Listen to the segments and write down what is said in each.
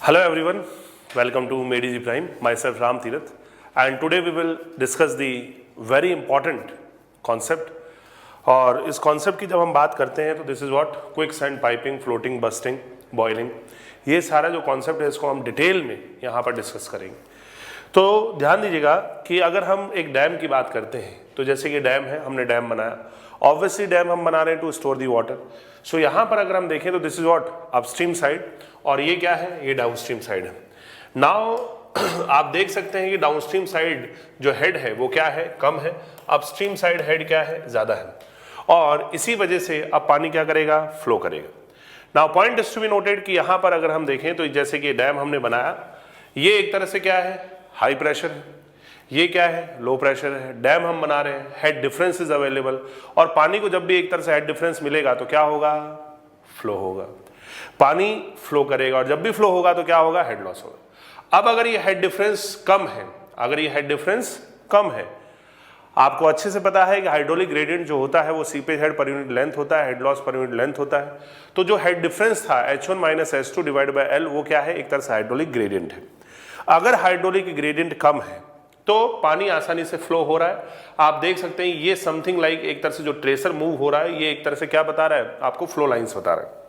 Hello everyone, welcome to Made Easy Prime. Myself Ram Tirath, and today we will discuss the very important concept. और इस concept की जब हम बात करते हैं तो this is what quicksand piping, floating, bursting, boiling, ये सारा जो कॉन्सेप्ट है इसको हम डिटेल में यहाँ पर डिस्कस करेंगे। तो ध्यान दीजिएगा कि अगर हम एक डैम की बात करते हैं तो जैसे कि डैम है, हमने डैम बनाया, ऑब्वियसली डैम हम बना रहे हैं टू स्टोर दी वाटर। सो यहाँ पर अगर हम देखें तो this is what upstream side और ये क्या है, ये डाउनस्ट्रीम साइड है। नाउ आप देख सकते हैं कि डाउनस्ट्रीम साइड जो हेड है वो क्या है, कम है, अपस्ट्रीम साइड हेड क्या है, ज़्यादा है, और इसी वजह से अब पानी क्या करेगा, फ्लो करेगा। Now point is to be noted कि यहाँ पर अगर हम देखें तो जैसे कि डैम हमने बनाया, ये एक तरह से क्या है, हाई प्रेशर है, ये क्या है, लो प्रेशर है। डैम हम बना रहे हैं, हेड डिफरेंस इज अवेलेबल, और पानी को जब भी एक तरह से हेड डिफरेंस मिलेगा तो क्या होगा, फ्लो होगा, पानी फ्लो करेगा, और जब भी फ्लो होगा तो क्या होगा, हेड लॉस होगा। अब अगर ये हेड डिफरेंस कम है, अगर ये हेड डिफरेंस कम है, आपको अच्छे से पता है कि हाइड्रोलिक ग्रेडियंट जो होता है वो सीपेज हेड पर यूनिट लेंथ होता है, हेड लॉस पर यूनिट लेंथ होता है। तो जो हेड डिफरेंस था H1 minus H2 divide by L, वो क्या है, एक तरह से हाइड्रोलिक ग्रेडियंट है। अगर हाइड्रोलिक ग्रेडियंट कम है तो पानी आसानी से फ्लो हो रहा है। आप देख सकते हैं ये समथिंग लाइक एक तरह से जो ट्रेसर मूव हो रहा है, ये एक तरह से क्या बता रहा है, आपको फ्लो लाइंस बता रहा है।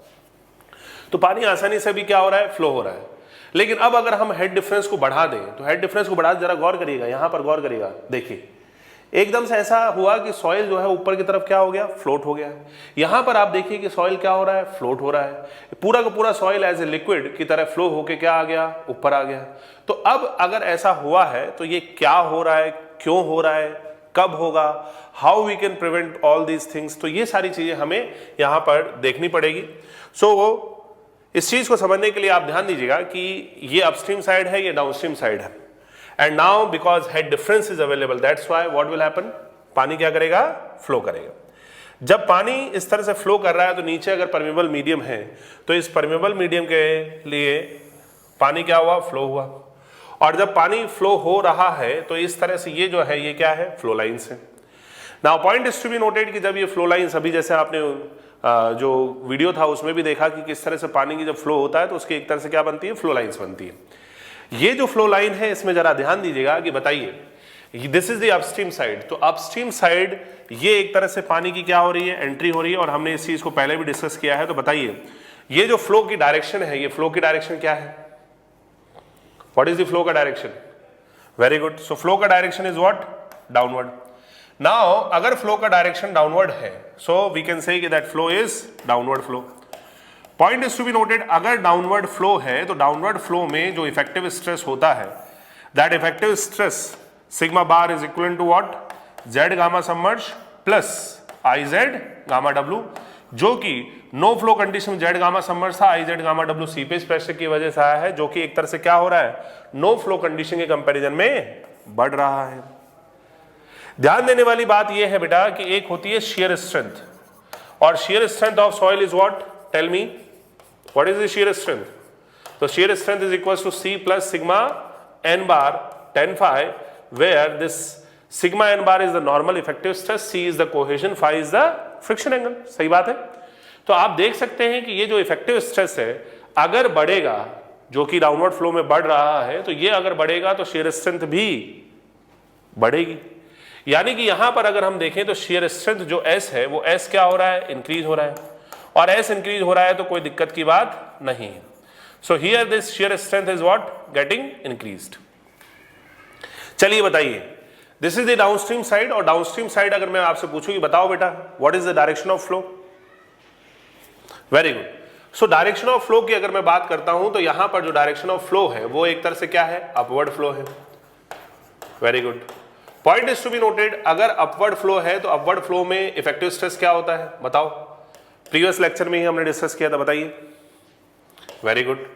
तो पानी आसानी से भी क्या हो रहा है, फ्लो हो रहा है। लेकिन अब अगर हम हेड डिफरेंस को बढ़ा दें तो हेड डिफरेंस को बढ़ा, जरा गौर करिएगा, यहां पर गौर करिएगा, देखिए एकदम से ऐसा हुआ कि सॉइल जो है ऊपर की तरफ क्या हो गया, फ्लोट हो गया। यहां पर आप देखिए कि सॉइल क्या हो रहा है, फ्लोट हो रहा है। पूरा का पूरा सॉइल एज ए लिक्विड की तरह फ्लो होके क्या आ गया, ऊपर आ गया। तो अब अगर ऐसा हुआ है तो ये क्या हो रहा है, क्यों हो रहा है, कब होगा, how we can prevent all these things, तो ये सारी चीजें हमें यहां पर देखनी पड़ेगी। सो इस चीज को समझने के लिए आप ध्यान दीजिएगा कि ये अपस्ट्रीम साइड है, ये डाउनस्ट्रीम साइड है, and now because head difference is available, that's why what will happen, पानी क्या करेगा, फ्लो करेगा। जब पानी इस तरह से फ्लो कर रहा है तो नीचे अगर परमेबल मीडियम है तो इस परमेबल मीडियम के लिए पानी क्या हुआ, फ्लो हुआ, और जब पानी फ्लो हो रहा है तो इस तरह से ये जो है, ये क्या है, फ्लो लाइन्स है। Now point is to be noted कि जब ये फ्लो लाइन्स, अभी जैसे आपने जो वीडियो था उसमें भी देखा कि किस तरह से पानी की जब फ्लो होता है तो उसकी एक तरह से क्या बनती है, फ्लो लाइन्स बनती है। ये जो फ्लो लाइन है इसमें जरा ध्यान दीजिएगा कि बताइए, this is the upstream side, तो अपस्ट्रीम साइड ये एक तरह से पानी की क्या हो रही है, एंट्री हो रही है, और हमने इस चीज को पहले भी डिस्कस किया है। तो बताइए ये जो फ्लो की डायरेक्शन है, ये फ्लो की डायरेक्शन क्या है, व्हाट इज द फ्लो का direction, very good. So flow का direction is what, downward. Now अगर फ्लो का डायरेक्शन डाउनवर्ड है, सो वी कैन से कि that flow is downward flow. Point is to be noted, अगर downward flow है तो downward flow में जो इफेक्टिव स्ट्रेस होता है, that effective stress sigma bar is equal to what, Z gamma submerge plus I Z gamma W, जो कि no flow condition Z gamma submerge था, I Z gamma W seepage pressure की वजह से आया है, जो कि एक तरह से क्या हो रहा है, नो फ्लो कंडीशन के कंपैरिजन में बढ़ रहा है। ध्यान देने वाली बात यह है बेटा कि एक होती है शेयर स्ट्रेंथ, और shear strength of soil is what, tell me what is the shear strength. तो shear strength is equal to C plus sigma N bar tan phi, where this sigma N bar is the normal effective stress, C is the cohesion, phi is the friction angle. सही बात है। तो आप देख सकते हैं कि ये जो इफेक्टिव स्ट्रेस है अगर बढ़ेगा, जो कि डाउनवर्ड फ्लो में बढ़ रहा है, तो ये अगर बढ़ेगा तो शेयर स्ट्रेंथ भी बढ़ेगी। यानी कि यहां पर अगर हम देखें तो शेयर स्ट्रेंथ जो S है वो S क्या हो रहा है, इंक्रीज हो रहा है, और S इंक्रीज हो रहा है तो कोई दिक्कत की बात नहीं है। So here this share strength is what, getting increased. चलिए बताइए, this is the downstream side, और डाउनस्ट्रीम साइड अगर मैं आपसे पूछूं कि बताओ बेटा what is the direction of flow, very good. So direction of flow की अगर मैं बात करता हूं तो यहां पर जो डायरेक्शन ऑफ फ्लो है वो एक तरह से क्या है, अपवर्ड फ्लो है, very good. Point is to be noted, अगर अपवर्ड फ्लो है तो अपवर्ड फ्लो में इफेक्टिव स्ट्रेस क्या होता है, बताओ, प्रीवियस लेक्चर में ही हमने डिस्कस किया था, बताइए, very good.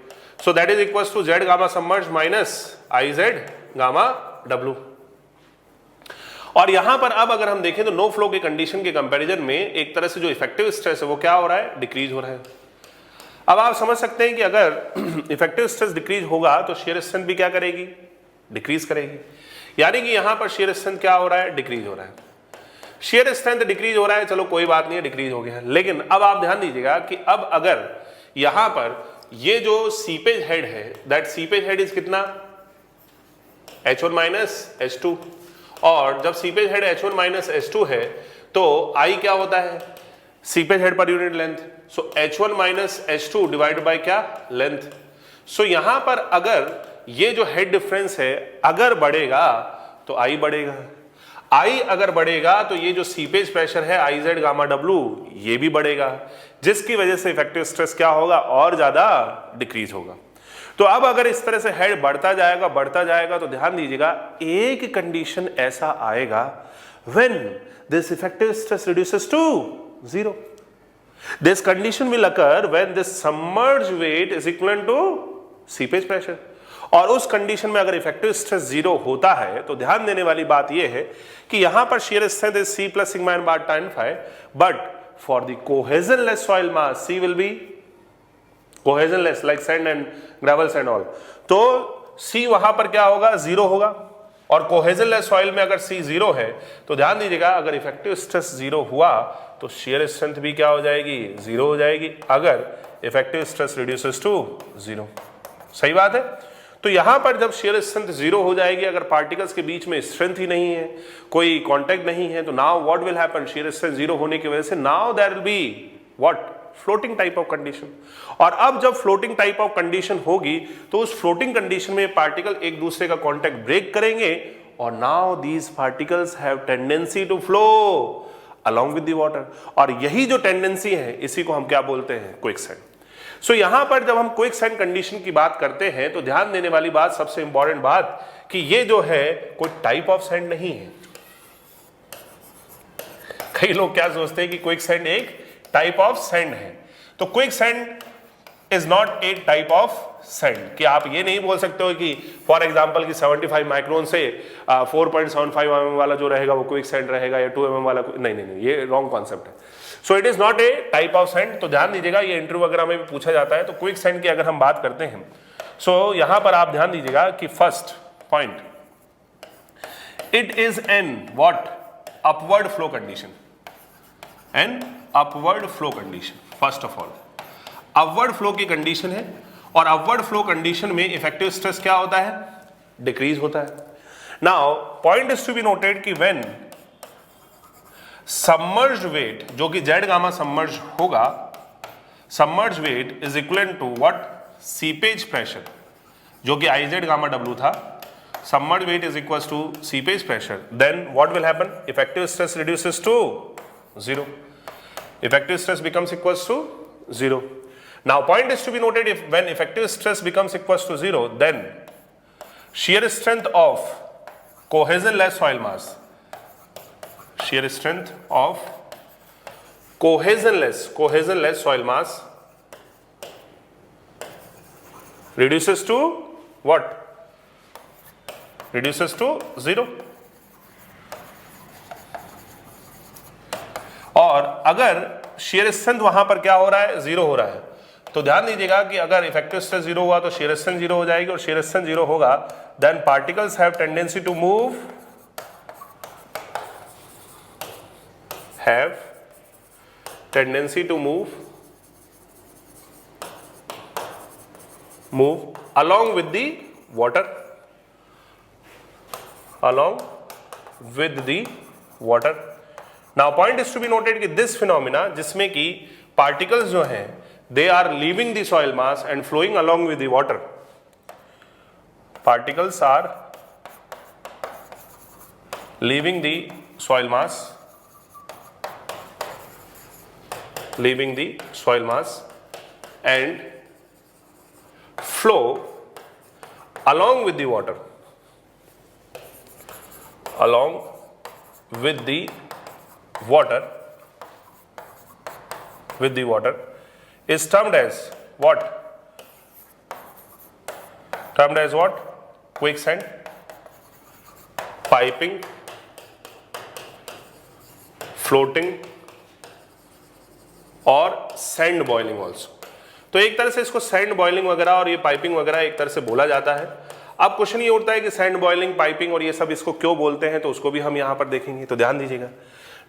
So that is equal to Z gamma submerge minus I Z gamma W. और यहां पर अब अगर हम देखें तो नो फ्लो के कंडीशन के कंपैरिजन में एक तरह से जो इफेक्टिव स्ट्रेस है वो क्या हो रहा है, डिक्रीज हो रहा है। अब आप समझ सकते हैं कि अगर इफेक्टिव स्ट्रेस डिक्रीज होगा तो शेयर स्ट्रेंथ भी क्या करेगी, डिक्रीज करेगी। यानी कि यहां पर शेयर स्ट्रेंथ क्या हो रहा है, डिक्रीज हो रहा है। शेयर स्ट्रेंथ डिक्रीज हो रहा है, चलो कोई बात नहीं है, डिक्रीज हो गया। लेकिन अब आप ध्यान दीजिएगा कि अब अगर यहां पर ये जो सीपेज हेड है, दैट सीपेज हेड इज कितना, H1 माइनस H2, और जब seepage head H1 minus H2 है तो I क्या होता है, सीपेज हेड पर unit length, so H1 minus H2 divide by क्या, लेंथ। सो यहां पर अगर ये जो हेड डिफरेंस है अगर बढ़ेगा तो I बढ़ेगा, I अगर बढ़ेगा तो ये जो सीपेज प्रेशर है IZ गामा W ये भी बढ़ेगा, जिसकी वजह से इफेक्टिव स्ट्रेस क्या होगा, और ज्यादा डिक्रीज होगा। तो अब अगर इस तरह से हेड बढ़ता जाएगा तो ध्यान दीजिएगा एक कंडीशन ऐसा आएगा when this effective stress reduces to 0। This condition will occur when this submerge weight is equal to seepage pressure, और उस कंडीशन में अगर इफेक्टिव स्ट्रेस 0 होता है तो ध्यान देने वाली बात यह है कि यहां पर shear strength is C plus sigma n bar tan phi, but for the cohesionless soil mass C will be cohesionless like sand and gravels and all, तो C वहां पर क्या होगा, 0 होगा, और कोहेजनलेस सॉइल में अगर C 0 है तो ध्यान दीजिएगा अगर इफेक्टिव स्ट्रेस 0 हुआ तो शियर स्ट्रेंथ भी क्या हो जाएगी, 0 हो जाएगी, अगर इफेक्टिव स्ट्रेस रिड्यूसेस टू 0। सही बात है। तो यहां पर जब शियर स्ट्रेंथ 0 हो जाएगी, अगर पार्टिकल्स के बीच में स्ट्रेंथ ही नहीं है, कोई कांटेक्ट नहीं है, तो now what will happen, shear strength 0 होने की वजह से now there will be what, floating type of condition. और अब जब फ्लोटिंग टाइप ऑफ कंडीशन होगी तो उस फ्लोटिंग कंडीशन में पार्टिकल एक दूसरे का कांटेक्ट ब्रेक करेंगे, और now these particles have tendency to flow along with the water, और यही जो टेंडेंसी है इसी को हम क्या बोलते हैं, क्विकसैंड। सो यहां पर जब हम क्विकसैंड कंडीशन की बात करते हैं तो ध्यान देने वाली बात, सबसे इंपॉर्टेंट बात, कि ये जो है कोई टाइप ऑफ सैंड नहीं है। कई लोग क्या सोचते हैं कि क्विकसैंड एक टाइप ऑफ सैंड है, तो quicksand is not a type of sand, कि आप ये नहीं बोल सकते हो कि फॉर एग्जांपल कि 75 माइक्रोन से 4.75 mm वाला जो रहेगा वो क्विकसैंड रहेगा, या 2 mm वाला, नहीं, ये रॉन्ग कॉन्सेप्ट है। So it is not a type of sand. तो ध्यान दीजिएगा, ये इंटरव्यू वगैरह में भी पूछा जाता है, तो क्विकसैंड की अगर हम बात करते हैं, सो यहां पर आप ध्यान दीजिएगा कि first point, it is an what, upward flow condition, an upward flow condition. First of all upward flow की कंडीशन है, और अपवर्ड फ्लो कंडीशन में इफेक्टिव स्ट्रेस क्या होता है, डिक्रीज होता है। Now point is to be noted कि व्हेन सबमर्ज्ड वेट, जो कि जेड गामा सबमर्ज होगा, submerge weight is equal to what, seepage pressure, जो कि IZ गामा W था, submerge weight is equal to seepage pressure, then what will happen, effective stress reduces to 0, effective stress becomes equals to 0. Now point is to be noted, if when effective stress becomes equals to 0, then shear strength of cohesionless soil mass, shear strength of cohesionless soil mass reduces to what, reduces to 0. और अगर shear strength वहां पर क्या हो रहा है, 0 हो रहा है, तो ध्यान दीजिएगा कि अगर इफेक्टिव स्ट्रेस 0 हुआ तो शियर स्ट्रेंथ 0 हो जाएगी, और शियर स्ट्रेंथ 0 होगा, then particles have tendency to move, have tendency to move along with the water, along with the water. Now point is to be noted कि this phenomena, जिसमें कि particles जो हैं they are leaving the soil mass and flowing along with the water, particles are leaving the soil mass, leaving the soil mass and flow along with the water, along with the water, with the water is termed as what, termed as what, quicksand, piping, floating और sand boiling also. तो एक तरह से इसको sand boiling वगैरह और ये piping वगैरह एक तरह से बोला जाता है। अब क्वेश्चन ये उठता है कि सैंड बॉइलिंग, पाइपिंग और ये सब इसको क्यों बोलते हैं, तो उसको भी हम यहाँ पर देखेंगे, तो ध्यान दीजिएगा।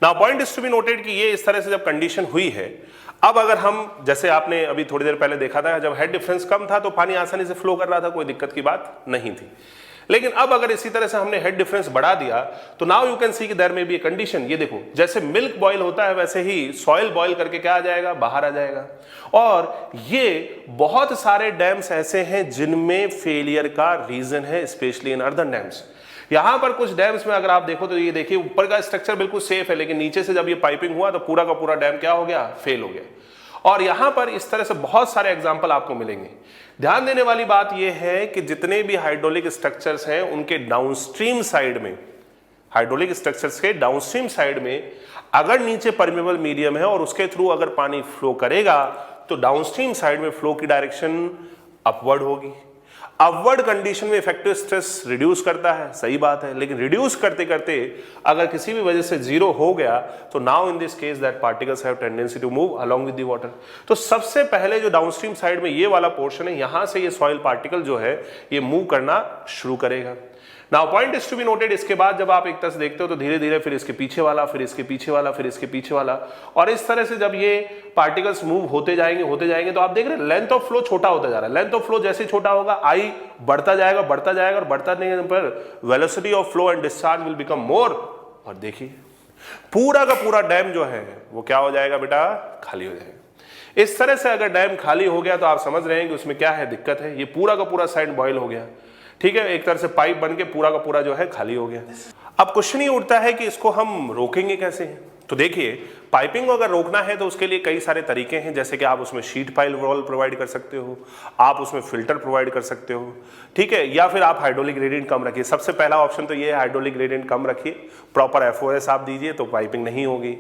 Now point is to be noted कि ये इस तरह से जब कंडीशन हुई है, अब अगर हम जैसे आपने अभी थोड़ी देर पहले देखा था, जब हेड डिफरेंस कम था तो पानी आसानी से फ्लो कर रहा था, कोई दिक्कत की बात नहीं थी। लेकिन अब अगर इसी तरह से हमने हेड डिफरेंस बढ़ा दिया तो नाउ यू कैन सी कि देयर में बी ए कंडीशन। ये देखो, जैसे मिल्क बॉयल होता है वैसे ही सॉइल बॉयल करके क्या आ जाएगा, बाहर आ जाएगा। और ये बहुत सारे डैम्स ऐसे हैं जिनमें फेलियर का रीजन है, स्पेशली इन अर्दन डैम्स। यहां पर कुछ डैम्स में अगर आप देखो तो ये देखिए ऊपर का स्ट्रक्चर बिल्कुल सेफ है, लेकिन नीचे से जब ये पाइपिंग हुआ तो पूरा का पूरा डैम क्या हो गया, फेल हो गया। और यहां पर इस तरह से बहुत सारे एग्जाम्पल आपको मिलेंगे। ध्यान देने वाली बात यह है कि जितने भी हाइड्रोलिक स्ट्रक्चर्स हैं उनके डाउनस्ट्रीम साइड में, हाइड्रोलिक स्ट्रक्चर्स के डाउनस्ट्रीम साइड में अगर नीचे परमेबल मीडियम है और उसके थ्रू अगर पानी फ्लो करेगा तो डाउनस्ट्रीम साइड में फ्लो की डायरेक्शन अपवर्ड होगी। अपवर्ड कंडीशन में इफेक्टिव स्ट्रेस रिड्यूस करता है, सही बात है, लेकिन रिड्यूस करते करते अगर किसी भी वजह से जीरो हो गया तो now in this case that particles have tendency to move along with the water. तो सबसे पहले जो डाउनस्ट्रीम साइड में ये वाला पोर्शन है, यहां से ये सॉइल पार्टिकल जो है ये मूव करना शुरू करेगा। Now point is to be noted, इसके बाद जब आप एक तरह से देखते हो तो धीरे धीरे फिर इसके पीछे वाला, फिर इसके पीछे वाला, फिर इसके पीछे वाला, और इस तरह से जब ये पार्टिकल्स मूव होते जाएंगे तो आप देख रहे हैं लेंथ ऑफ फ्लो छोटा होता जा रहा है। लेंथ ऑफ फ्लो जैसे छोटा होगा आई बढ़ता जाएगा और बढ़ता नहीं पर velocity of flow and discharge will become more. और देखिए पूरा का पूरा डैम जो है वो क्या हो जाएगा बेटा, खाली हो जाएगा। इस तरह से अगर डैम खाली हो गया तो आप समझ रहे हैं कि उसमें क्या है, दिक्कत है। ये पूरा का पूरा साइड बॉयल हो गया, ठीक है, एक तरह से पाइप बन के पूरा का पूरा जो है खाली हो गया। अब क्वेश्चन ये उठता है कि इसको हम रोकेंगे कैसे। तो देखिए, पाइपिंग को अगर रोकना है तो उसके लिए कई सारे तरीके हैं, जैसे कि आप उसमें शीट पाइल वॉल प्रोवाइड कर सकते हो, आप उसमें फिल्टर प्रोवाइड कर सकते हो, ठीक है, या फिर आप हाइड्रोलिक ग्रेडियंट कम रखिए। सबसे पहला ऑप्शन तो ये है, हाइड्रोलिक ग्रेडियंट कम रखिए, प्रॉपर FOS आप दीजिए तो पाइपिंग नहीं होगी।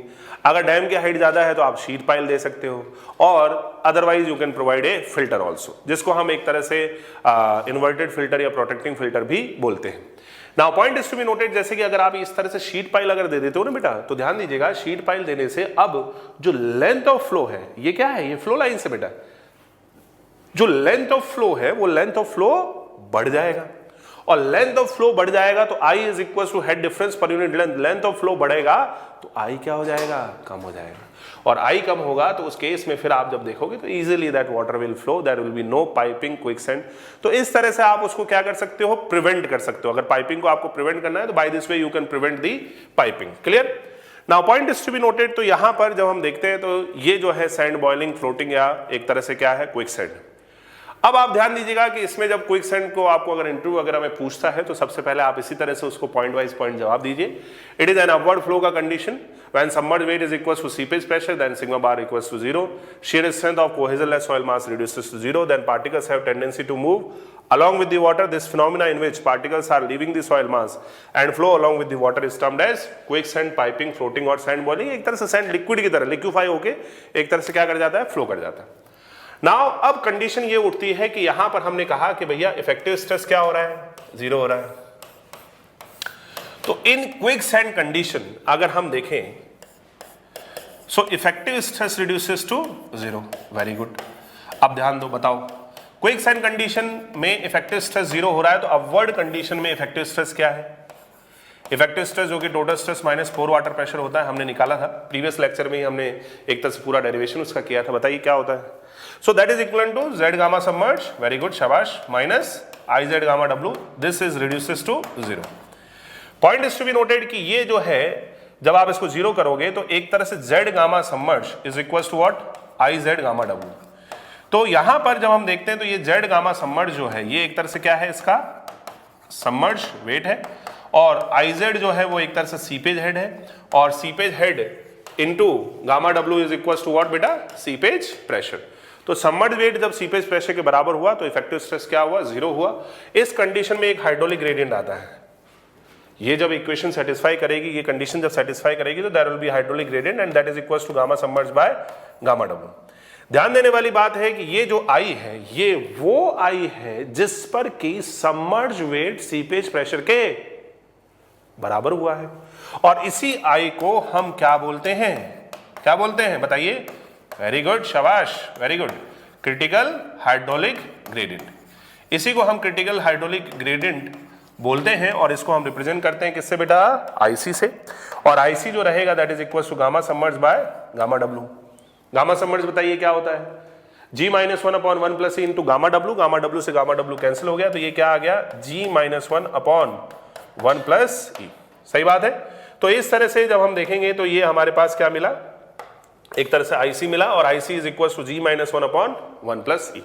अगर डैम की हाइट ज्यादा है तो आप शीट पाइल दे सकते हो, और otherwise you can provide a filter also, जिसको हम एक तरह से इन्वर्टेड फिल्टर या प्रोटेक्टिंग फिल्टर भी बोलते हैं। Now point is to be noted, जैसे कि अगर आप इस तरह से शीट पाइल अगर दे देते हो ना बेटा, तो ध्यान दीजिएगा शीट पाइल देने से अब जो लेंथ ऑफ फ्लो है, ये क्या है, ये फ्लो लाइन से बेटा जो लेंथ ऑफ फ्लो है वो लेंथ ऑफ फ्लो बढ़ जाएगा, और लेंथ ऑफ फ्लो बढ़ जाएगा तो I is equal to head difference per unit length. Length of flow बढ़ेगा तो I क्या हो जाएगा, कम हो जाएगा, और I कम होगा तो उस केस में फिर आप जब देखोगे तो easily that water will flow, there will be no piping quicksand. तो इस तरह से आप उसको क्या कर सकते हो, प्रिवेंट कर सकते हो। अगर पाइपिंग को आपको प्रिवेंट करना है तो by this way you can prevent the piping. Clear. Now point is to be noted, तो यहां पर जब हम देखते हैं तो ये जो है सैंड बॉइलिंग, फ्लोटिंग, या एक तरह से क्या है, क्विकसेंड। अब आप ध्यान दीजिएगा कि इसमें जब क्विकसेंड को आपको अगर इंटरव्यू वगैरह में पूछता है तो सबसे पहले आप इसी तरह से उसको पॉइंट वाइज पॉइंट जवाब दीजिए। It is an upward flow का condition when submerged weight is equal to seepage pressure, then sigma bar equals to 0, shear strength of cohesionless soil mass reduces to 0, then particles have tendency to move along with the water. This phenomena in which particles are leaving the soil mass and flow along with the water is termed as quicksand, piping, floating और sand boiling। एक तरह से sand liquid की तरह liquefy होके एक तरह से क्या कर जाता है, फ्लो कर जाता है। नाउ अब कंडीशन ये उठती है कि यहां पर हमने कहा कि भैया इफेक्टिव स्ट्रेस क्या हो रहा है, 0 हो रहा है। तो इन क्विकसैंड कंडीशन अगर हम देखें, so effective stress reduces to 0। Very good. अब ध्यान दो, बताओ क्विकसैंड कंडीशन में इफेक्टिव स्ट्रेस 0 हो रहा है, तो अपवर्ड कंडीशन में इफेक्टिव स्ट्रेस क्या है, इफेक्टिव स्ट्रेस जो कि total stress minus 4 water pressure होता है, हमने निकाला था प्रीवियस लेक्चर में ही, हमने एक तरह से पूरा डेरिवेशन उसका किया था। बताइए क्या होता है। So that is equal to Z gamma submerge, very good, शाबाश, minus IZ gamma W, this is reduces to 0। Point is to be noted कि ये जो है जब आप इसको 0 करोगे तो एक तरह से Z gamma submerge is equal to what, IZ gamma W। तो यहां पर जब हम देखते हैं तो ये Z गामा सबमर्ज जो है ये एक तरह से क्या है, इसका सबमर्ज वेट है, और IZ जो है वो एक तरह से सीपेज हेड है, और seepage head into gamma W is equal to what बेटा, सीपेज प्रेशर। तो सबमर्ज वेट जब सीपेज प्रेशर के बराबर हुआ तो इफेक्टिव स्ट्रेस क्या हुआ, 0 हुआ। इस कंडीशन में एक हाइड्रोलिक ग्रेडियंट आता है, ये जब इक्वेशन सेटिस्फाई करेगी, ये कंडीशन जब सेटिस्फाई करेगी तो there will be hydraulic gradient and that is equal to gamma submerge by gamma W। ध्यान देने वाली बात है कि ये जो I है ये वो I है जिस पर कि सबमर्ज वेट सीपेज प्रेशर के बराबर हुआ है, और इसी I को हम क्या बोलते हैं, क्या बोलते हैं बताइए। वेरी गुड, शाबाश, very good, critical hydraulic gradient. इसी को हम क्रिटिकल हाइड्रोलिक ग्रेडियंट बोलते हैं और इसको हम रिप्रेजेंट करते हैं किससे बेटा, आईसी से। और आईसी जो रहेगा that is equal to gamma submerge by gamma W. Gamma submerge बताइए क्या होता है, G minus one upon one plus E into gamma W से गामा डब्ल्यू कैंसिल हो गया, तो ये क्या आ गया, G minus one upon one plus E. सही बात है। तो इस तरह से जब हम देखेंगे तो ये हमारे पास क्या मिला, एक तरह से आईसी मिला, और IC is equal to G minus one upon one plus E.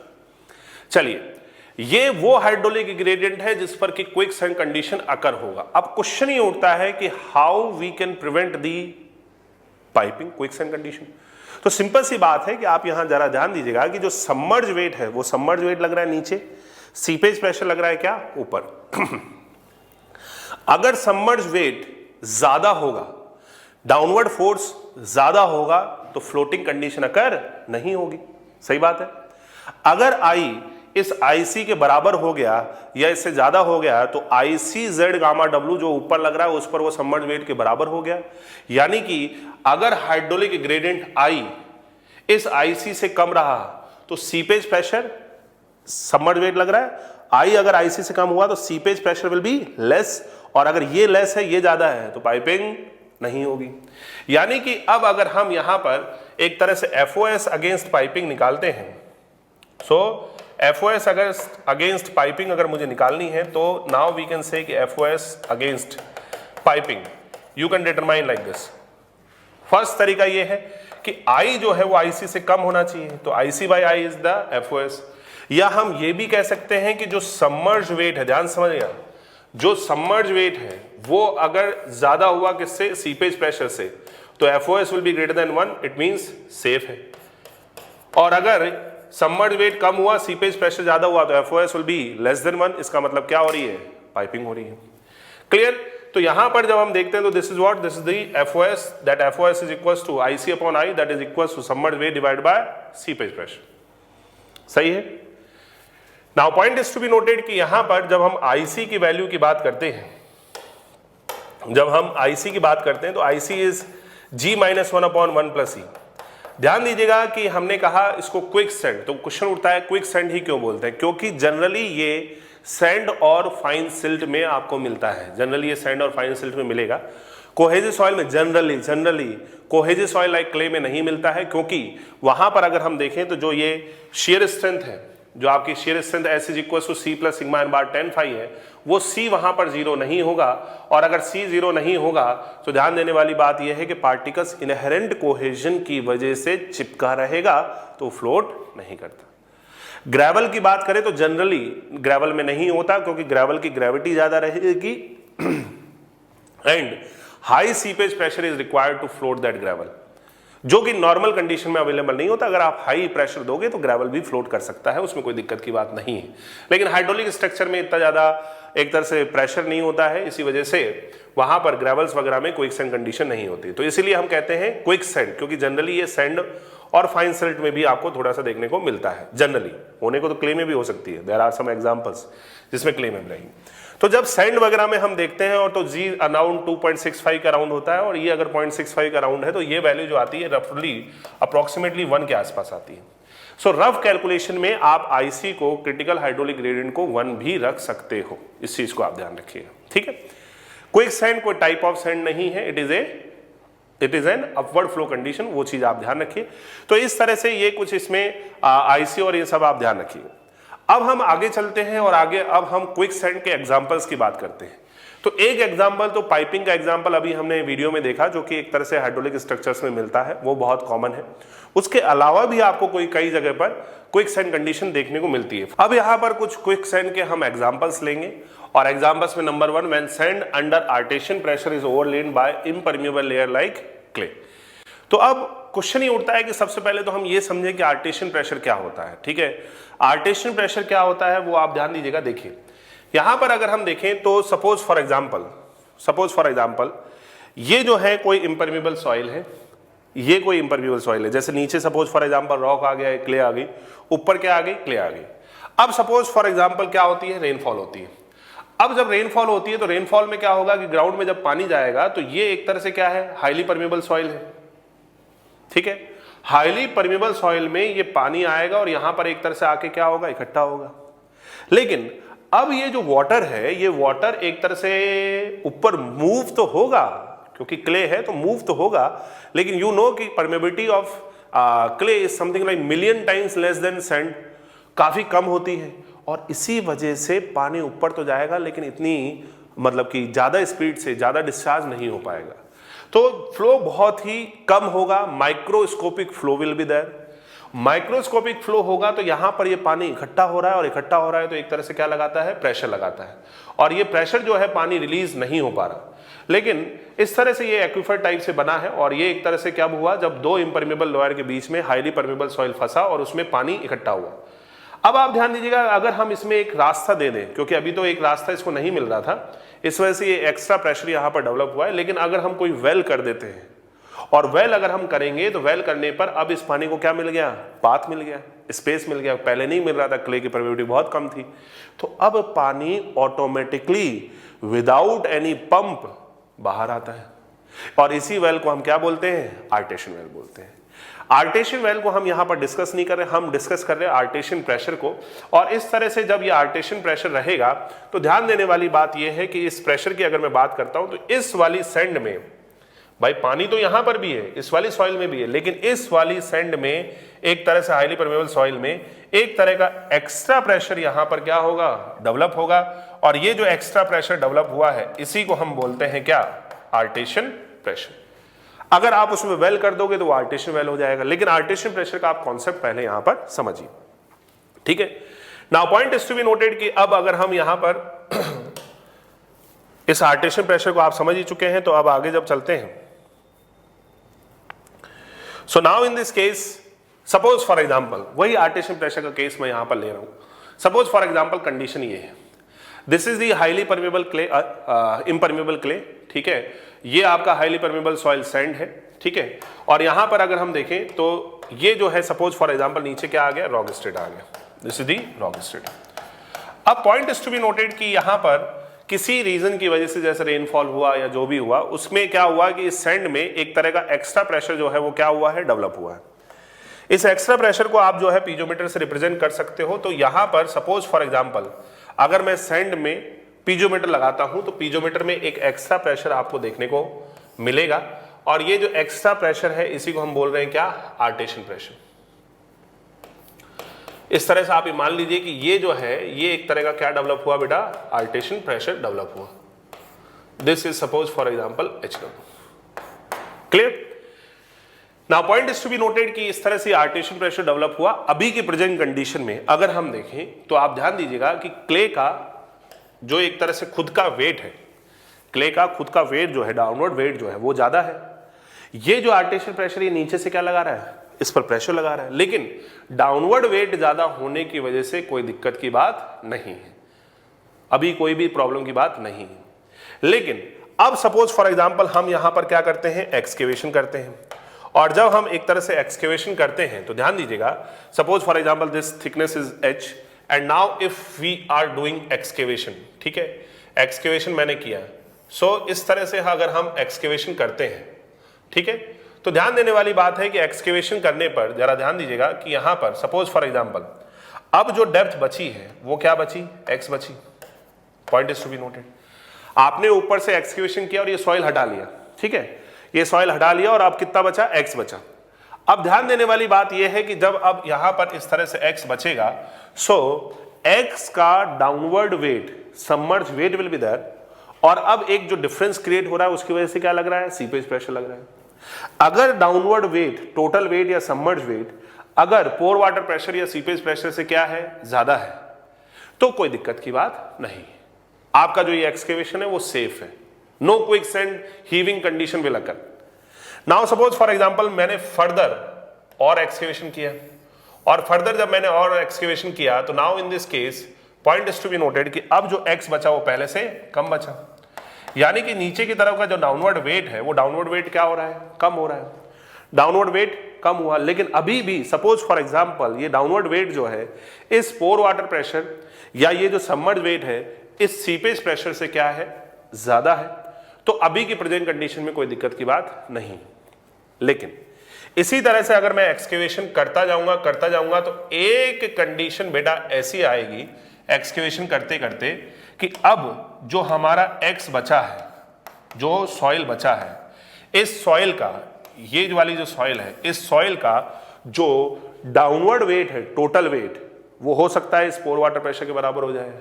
चलिए, ये वो हाइड्रोलिक ग्रेडियंट है जिस पर कि क्विकसैंड कंडीशन अकर होगा। अब क्वेश्चन ये उठता है कि how we can prevent the piping quicksand condition. तो सिंपल सी बात है कि आप यहां जरा ध्यान दीजिएगा कि जो सबमर्ज वेट है वो सबमर्ज वेट लग रहा है नीचे, सीपेज प्रेशर लग रहा है क्या, ऊपर। अगर सबमर्ज वेट ज्यादा होगा, डाउनवर्ड फोर्स ज्यादा होगा, तो फ्लोटिंग कंडीशन अकर नहीं होगी। सही बात है। अगर आई इस IC के बराबर हो गया या इससे ज्यादा हो गया तो IC Z गामा W जो ऊपर लग रहा है उस पर वो सबमर्ज वेट के बराबर हो गया। यानी कि अगर हाइड्रोलिक ग्रेडियंट I इस IC से कम रहा तो सीपेज प्रेशर, सबमर्ज वेट लग रहा है, I अगर IC से कम हुआ तो seepage pressure will be less, और अगर ये लेस है ये ज्यादा है तो पाइपिंग नहीं होगी। यानी कि अब अगर हम यहां पर एक तरह से FOS अगेंस्ट पाइपिंग निकालते हैं, सो FOS अगेंस्ट पाइपिंग अगर मुझे निकालनी है तो नाउ वी कैन से कि FOS against piping you can determine like this. First तरीका ये है कि I जो है वो IC से कम होना चाहिए, तो IC by I is the FOS। या हम ये भी कह सकते हैं कि जो सबमर्ज वेट है, ध्यान समझिएगा, जो सबमर्ज वेट है वो अगर ज्यादा हुआ किससे, सीपेज प्रेशर से, तो FOS will be greater than 1, it means safe है। और अगर सबमर्ज वेट कम हुआ, सीपेज प्रेशर ज्यादा हुआ, तो FOS will be less than 1, इसका मतलब क्या हो रही है, पाइपिंग हो रही है। क्लियर। तो यहां पर जब हम देखते हैं तो this is what, this is the FOS, that FOS is equals to IC upon I that is equals to submerge weight divide by seepage pressure. सही है। Now point is to be noted कि यहां पर जब हम IC की value की बात करते हैं, जब हम IC की बात करते हैं तो IC is G minus one upon one plus E. ध्यान दीजिएगा कि हमने कहा इसको क्विक सैंड, तो क्वेश्चन उठता है क्विक सैंड ही क्यों बोलते हैं, क्योंकि जनरली ये सैंड और फाइन सिल्ट में आपको मिलता है। जनरली ये सैंड और फाइन सिल्ट में मिलेगा, कोहेजिव सॉइल में generally cohesive soil like clay में नहीं मिलता है, क्योंकि वहां पर अगर हम देखें तो जो ये शेयर स्ट्रेंथ है, जो आपकी shear strength S is equal to C plus sigma N bar 10 phi है, वो C वहां पर जीरो नहीं होगा। और अगर C जीरो नहीं होगा तो ध्यान देने वाली बात यह है कि पार्टिकल्स इनहेरेंट कोहेजन की वजह से चिपका रहेगा, तो फ्लोट नहीं करता। ग्रेवल की बात करें तो जनरली ग्रेवल में नहीं होता, क्योंकि ग्रेवल की ग्रेविटी ज्यादा रहेगी and high seepage pressure is required to float that gravel, जो कि नॉर्मल कंडीशन में अवेलेबल नहीं होता। अगर आप हाई प्रेशर दोगे तो ग्रेवल भी फ्लोट कर सकता है, उसमें कोई दिक्कत की बात नहीं है। लेकिन हाइड्रोलिक स्ट्रक्चर में इतना ज्यादा एक तरह से प्रेशर नहीं होता है, इसी वजह से वहां पर ग्रेवल्स वगैरह में क्विक सैंड कंडीशन नहीं होती। तो इसीलिए हम कहते हैं क्विक सैंड, क्योंकि जनरली ये सैंड और फाइन सिल्ट में भी आपको थोड़ा सा देखने को मिलता है। जनरली होने को तो क्ले में भी हो सकती है, देयर आर सम एग्जांपल्स जिसमें क्ले में नहीं। तो जब सैंड वगैरह में हम देखते हैं और तो G अराउंड 2.65 का राउंड होता है, और ये अगर 0.65 का राउंड है तो ये वैल्यू जो आती है रफली अप्रोक्सीमेटली 1 के आसपास आती है। सो रफ कैलकुलेशन में आप IC को, क्रिटिकल हाइड्रोलिक ग्रेडियंट को 1 भी रख सकते हो, इस चीज को आप ध्यान रखिएगा। ठीक है। क्विक सैंड कोई टाइप ऑफ सैंड नहीं है, it is an upward flow condition, वो चीज आप ध्यान रखिए। तो इस तरह से ये कुछ इसमें IC और ये सब आप ध्यान रखिए। अब हम आगे चलते हैं और आगे अब हम क्विक सैंड के एग्जांपल्स की बात करते हैं। तो एक एग्जांपल तो पाइपिंग का एग्जांपल अभी हमने वीडियो में देखा, जो कि एक तरह से हाइड्रोलिक स्ट्रक्चर्स में मिलता है, वो बहुत कॉमन है। उसके अलावा भी आपको कोई कई जगह पर क्विक सैंड कंडीशन देखने को मिलती है। अब यहाँ पर कुछ क्विक सैंड के हम एग्जांपल्स लेंगे, और एग्जांपल्स में number 1, when sand under artesian pressure is overlain by impermeable layer like clay. तो अब क्वेश्चन ये उठता है कि सबसे पहले तो हम ये समझें कि आर्टेशियन प्रेशर क्या होता है। ठीक है, आर्टेशियन प्रेशर क्या होता है वो आप ध्यान दीजिएगा। देखिए यहां पर अगर हम देखें तो सपोज फॉर एग्जांपल ये जो है कोई इम्परमिएबल सॉइल है, ये कोई इम्परमिएबल सॉइल है। जैसे नीचे सपोज फॉर एग्जांपल रॉक आ गया, क्ले आ गई, ऊपर क्या आ गई, क्ले आ गई। अब सपोज फॉर एग्जांपल क्या होती है, रेनफॉल होती है। अब जब रेनफॉल होती है तो रेनफॉल में क्या होगा कि ग्राउंड में जब पानी जाएगा तो ये एक तरह से क्या है, हाईली परमिएबल सॉइल है। ठीक है, हाईली परमिएबल सॉइल में ये पानी आएगा और यहां पर एक तरह से आके क्या होगा, इकट्ठा होगा। लेकिन अब ये जो वाटर है, ये वाटर एक तरह से ऊपर मूव तो होगा, क्योंकि क्ले है तो मूव तो होगा, लेकिन यू नो कि permeability of clay is something like million times less than sand, काफी कम होती है, और इसी वजह से पानी ऊपर तो जाएगा लेकिन इतनी मतलब कि ज्यादा स्पीड से ज्यादा डिस्चार्ज नहीं हो पाएगा, तो फ्लो बहुत ही कम होगा। Microscopic flow will be there. Microscopic flow होगा तो यहां पर ये पानी इकट्ठा हो रहा है, और इकट्ठा हो रहा है तो एक तरह से क्या लगाता है, प्रेशर लगाता है, और ये प्रेशर जो है पानी रिलीज नहीं हो पा रहा। लेकिन इस तरह से ये एक्विफर टाइप से बना है, और ये एक तरह से क्या हुआ, जब दो इम्परमेबल लोयर के बीच में हाईली परमेबल सॉइल फंसा और उसमें पानी इकट्ठा हुआ। अब आप ध्यान दीजिएगा, अगर हम इसमें एक रास्ता दे दें, क्योंकि अभी तो एक रास्ता इसको नहीं मिल रहा था, इस वजह से ये एक्स्ट्रा प्रेशर यहां पर डेवलप हुआ है, लेकिन अगर हम कोई वेल कर देते हैं, और वेल अगर हम करेंगे तो वेल करने पर अब इस पानी को क्या मिल गया, पाथ मिल गया, स्पेस मिल गया, पहले नहीं मिल रहा था, क्ले की परमेबिलिटी बहुत कम थी, तो अब पानी ऑटोमेटिकली विदाउट एनी पंप बाहर आता है, और इसी वेल को हम क्या बोलते हैं, आर्टेशियन वेल बोलते हैं। आर्टेशियन वेल को हम यहां पर डिस्कस नहीं कर रहे, हम डिस्कस कर रहे हैं आर्टेशियन प्रेशर को, और इस तरह से जब ये आर्टेशियन प्रेशर रहेगा तो ध्यान देने वाली बात यह है कि इस प्रेशर की अगर मैं बात करता हूं तो इस वाली सैंड में, भाई पानी तो यहां पर भी है, इस वाली सॉइल में भी है, लेकिन इस वाली सैंड में एक तरह से हाईली परमेबल सॉइल में एक तरह का एक्स्ट्रा प्रेशर यहां पर क्या होगा, डेवलप होगा, और ये जो एक्स्ट्रा प्रेशर डेवलप हुआ है इसी को हम बोलते हैं क्या, आर्टेशियन प्रेशर। अगर आप उसमें वेल कर दोगे तो वो आर्टेशियन वेल हो जाएगा, लेकिन आर्टेशियन प्रेशर का आप कॉन्सेप्ट पहले यहां पर समझिए, ठीक है। Now point is to be noted कि अब अगर हम यहां पर इस आर्टेशियन प्रेशर को आप समझ ही चुके हैं, तो अब आगे जब चलते हैं, so now in this case suppose for example, वही आर्टेशियन प्रेशर का केस मैं यहां पर ले रहा हूं। सपोज फॉर एग्जांपल कंडीशन ये है, this is the highly permeable clay, impermeable clay, ठीक है, ये आपका हाईली परमेबल सॉइल सैंड है, ठीक है, और यहां पर अगर हम देखें तो ये जो है सपोज फॉर एग्जांपल नीचे क्या आ गया, रॉक स्टेट आ गया, this is the rock state. अब point is to be noted कि यहां पर किसी रीजन की वजह से, जैसे रेनफॉल हुआ या जो भी हुआ, उसमें क्या हुआ कि इस सैंड में एक तरह का एक्स्ट्रा प्रेशर जो है वो क्या हुआ है, डेवलप हुआ है। इस एक्स्ट्रा प्रेशर को आप जो है पीजोमीटर से रिप्रेजेंट कर सकते हो। तो यहां पर सपोज फॉर एग्जांपल अगर मैं सैंड में पीजोमीटर लगाता हूं तो पीजोमीटर में एक एक्स्ट्रा प्रेशर आपको देखने को मिलेगा, और ये जो एक्स्ट्रा प्रेशर है इसी को हम बोल रहे हैं क्या, आर्टेशियन प्रेशर। इस तरह से आप ये मान लीजिए कि ये जो है ये एक तरह का क्या डेवलप हुआ बेटा, आर्टेशियन प्रेशर डेवलप हुआ। This is suppose for example HW, clear. Now point is to be noted कि इस तरह से आर्टेशियन प्रेशर डेवलप हुआ। अभी की प्रेजेंट कंडीशन में अगर हम देखें तो आप ध्यान दीजिएगा कि क्ले का जो एक तरह से खुद का वेट है, क्ले का खुद का वेट जो है, डाउनवर्ड वेट जो है वो ज्यादा है। ये जो आर्टेशियन प्रेशर ये नीचे से क्या लगा रहा है, इस पर प्रेशर लगा रहा है, लेकिन डाउनवर्ड वेट ज्यादा होने की वजह से कोई दिक्कत की बात नहीं है, अभी कोई भी प्रॉब्लम की बात नहीं है। लेकिन अब सपोज फॉर एग्जांपल हम यहां पर क्या करते हैं, एक्सकेवेशन करते हैं, और जब हम एक तरह से एक्सकेवेशन करते हैं तो ध्यान दीजिएगा, suppose for example this thickness is h and now if we are doing excavation, ठीक है, एक्सकेवेशन मैंने किया, सो इस तरह से अगर हम एक्सकेवेशन करते हैं, ठीक है, तो ध्यान देने वाली बात है कि एक्सकेवेशन करने पर जरा ध्यान दीजिएगा कि यहां पर सपोज फॉर एग्जांपल अब जो डेप्थ बची है वो क्या बची, x बची। Point is to be noted, आपने ऊपर से एक्सकेवेशन किया और ये सॉइल हटा लिया, ठीक है, ये सॉइल हटा लिया और अब कितना बचा, x बचा। अब ध्यान देने वाली बात यह है कि जब अब यहां पर इस तरह से x बचेगा, सो x का downward weight, submerge weight will be there, और अब एक जो डिफरेंस क्रिएट हो रहा है उसकी वजह से क्या लग रहा है, सीपेज प्रेशर लग रहा है। अगर डाउनवर्ड वेट, टोटल वेट या सबमर्ज वेट अगर पोर वाटर प्रेशर या सीपेज प्रेशर से क्या है, ज्यादा है, तो कोई दिक्कत की बात नहीं, आपका जो ये एक्सकेवेशन है वो सेफ है, no quicksand heaving condition will occur. Now suppose for example मैंने फर्दर और एक्सकेवेशन किया, और फर्दर जब मैंने और एक्सकेवेशन किया तो now in this case point is to be noted कि अब जो x बचा वो पहले से कम बचा, यानी कि नीचे की तरफ का जो डाउनवर्ड वेट है वो डाउनवर्ड वेट क्या हो रहा है, कम हो रहा है, डाउनवर्ड वेट कम हुआ। लेकिन अभी भी सपोज फॉर एग्जांपल ये डाउनवर्ड वेट जो है इस पोर वाटर प्रेशर या ये जो सबमर्ज वेट है इस सीपेज प्रेशर से क्या है, ज्यादा है, तो अभी की प्रेजेंट कंडीशन में कोई दिक्कत की बात नहीं। लेकिन इसी तरह से अगर मैं एक्सकेवेशन करता जाऊंगा तो एक कंडीशन बेटा ऐसी आएगी, एक्सकेवेशन करते करते कि अब जो हमारा एक्स बचा है, जो सॉइल बचा है, इस सॉइल का, ये वाली जो सॉइल है, इस सॉइल का जो डाउनवर्ड वेट है, टोटल वेट, वो हो सकता है इस पोर वाटर प्रेशर के बराबर हो जाए,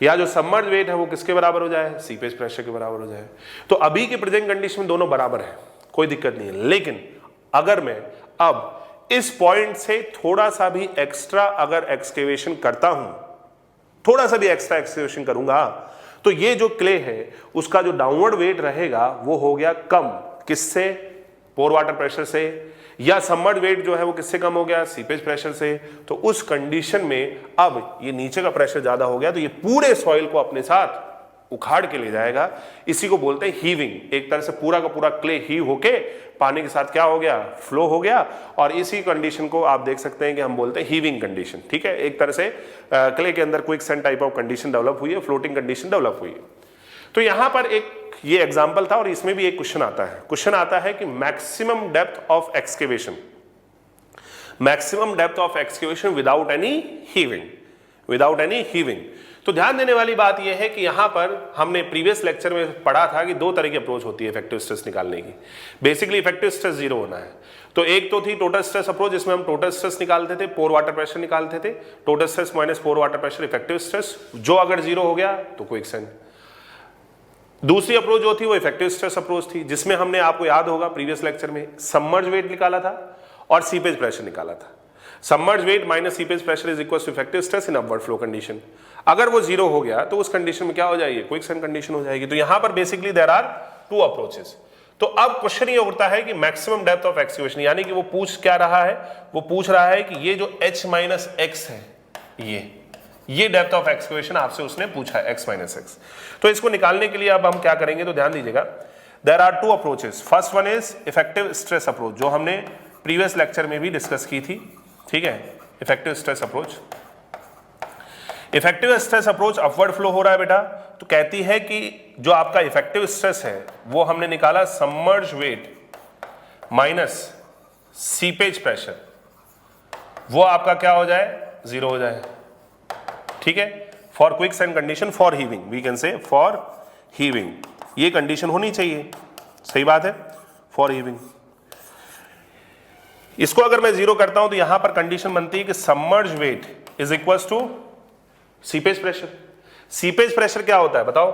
या जो सबमर्ज वेट है वो किसके बराबर हो जाए, सीपेज प्रेशर के बराबर हो जाए। तो अभी के प्रेजेंट कंडीशन में दोनों बराबर है, कोई दिक्कत नहीं है। लेकिन अगर मैं अब इस पॉइंट से थोड़ा सा भी एक्स्ट्रा अगर एक्सकेवेशन करता हूं, थोड़ा सा भी एक्स्ट्रा एक्सकेवेशन करूंगा, तो ये जो क्ले है उसका जो डाउनवर्ड वेट रहेगा वो हो गया कम, किससे, पोर वाटर प्रेशर से, या सबमर्ज वेट जो है वो किससे कम हो गया, सीपेज प्रेशर से। तो उस कंडीशन में अब ये नीचे का प्रेशर ज्यादा हो गया, तो ये पूरे सॉइल को अपने साथ उखाड़ के ले जाएगा। इसी को बोलते हैं हीविंग। एक तरह से पूरा का पूरा क्ले हीव होके पानी के साथ क्या हो गया, फ्लो हो गया, और इसी कंडीशन को आप देख सकते हैं कि हम बोलते हैं हीविंग कंडीशन। ठीक है, एक तरह से क्ले के अंदर quicksand type of condition develop हुई है, फ्लोटिंग कंडीशन डेवलप हुई है। तो यहां पर एक ये एग्जाम्पल था, और इसमें भी एक क्वेश्चन आता है। क्वेश्चन आता है कि maximum depth of excavation, maximum depth of excavation without any heaving, without any heaving. तो ध्यान देने वाली बात यह है कि यहां पर हमने प्रीवियस लेक्चर में पढ़ा था कि दो तरह की अप्रोच होती है इफेक्टिव स्ट्रेस निकालने की। बेसिकली इफेक्टिव स्ट्रेस जीरो होना है। तो एक तो थी टोटल स्ट्रेस अप्रोच, जिसमें हम टोटल स्ट्रेस निकालते थे, पोर वाटर प्रेशर निकालते थे, total stress minus pore water pressure effective stress, जो अगर जीरो हो गया तो क्विकसैंड। दूसरी अप्रोच जो थी वो इफेक्टिव स्ट्रेस अप्रोच थी, जिसमें हमने, आपको याद होगा प्रीवियस लेक्चर में, सबमर्ज वेट निकाला था और सीपेज प्रेशर निकाला था। Submerge weight minus seepage pressure is equal to effective stress in upward flow condition. अगर वो जीरो हो गया तो उस कंडीशन में क्या हो जाएगी, क्विकसैंड कंडीशन हो जाएगी। तो यहां पर basically there are two approaches. तो अब क्वेश्चन ये उठता है कि मैक्सिमम डेप्थ ऑफ एक्सकेवेशन, यानी कि वो पूछ क्या रहा है, वो पूछ रहा है कि ये जो h माइनस एक्स है, ये डेप्थ ऑफ एक्सकेवेशन आपसे उसने पूछा है, x माइनस एक्स। तो इसको निकालने के लिए अब हम क्या करेंगे, तो ध्यान दीजिएगा, there are two approaches. First one is effective stress approach, जो हमने प्रीवियस लेक्चर में भी डिस्कस की थी। ठीक है, effective stress approach. Effective stress approach upward flow हो रहा है बेटा, तो कहती है कि जो आपका इफेक्टिव स्ट्रेस है वो हमने निकाला submerge weight minus seepage pressure, वो आपका क्या हो जाए, जीरो हो जाए। ठीक है, for quicksand condition, for heaving, we can say for heaving, ये कंडीशन होनी चाहिए, सही बात है, फॉर हीविंग। इसको अगर मैं जीरो करता हूं तो यहां पर कंडीशन बनती है कि submerge weight is equal to seepage pressure. Seepage pressure क्या होता है बताओ,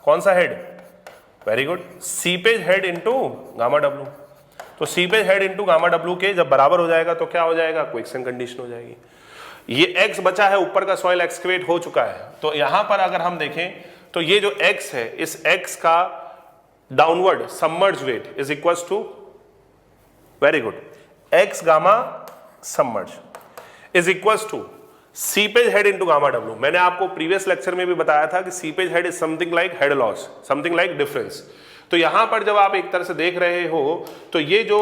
कौन सा head, very good, seepage head into gamma W. तो seepage head into gamma W के जब बराबर हो जाएगा तो क्या हो जाएगा, क्विकसैंड कंडीशन हो जाएगी। ये x बचा है, ऊपर का सॉइल एक्सकेवेट हो चुका है, तो यहां पर अगर हम देखें तो ये जो x है, इस x का downward submerge weight is equal to, very good, x gamma submerge is equal to seepage head into gamma W. मैंने आपको प्रीवियस लेक्चर में भी बताया था कि seepage head is something like head loss, something like difference. तो यहां पर जब आप एक तरह से देख रहे हो तो ये जो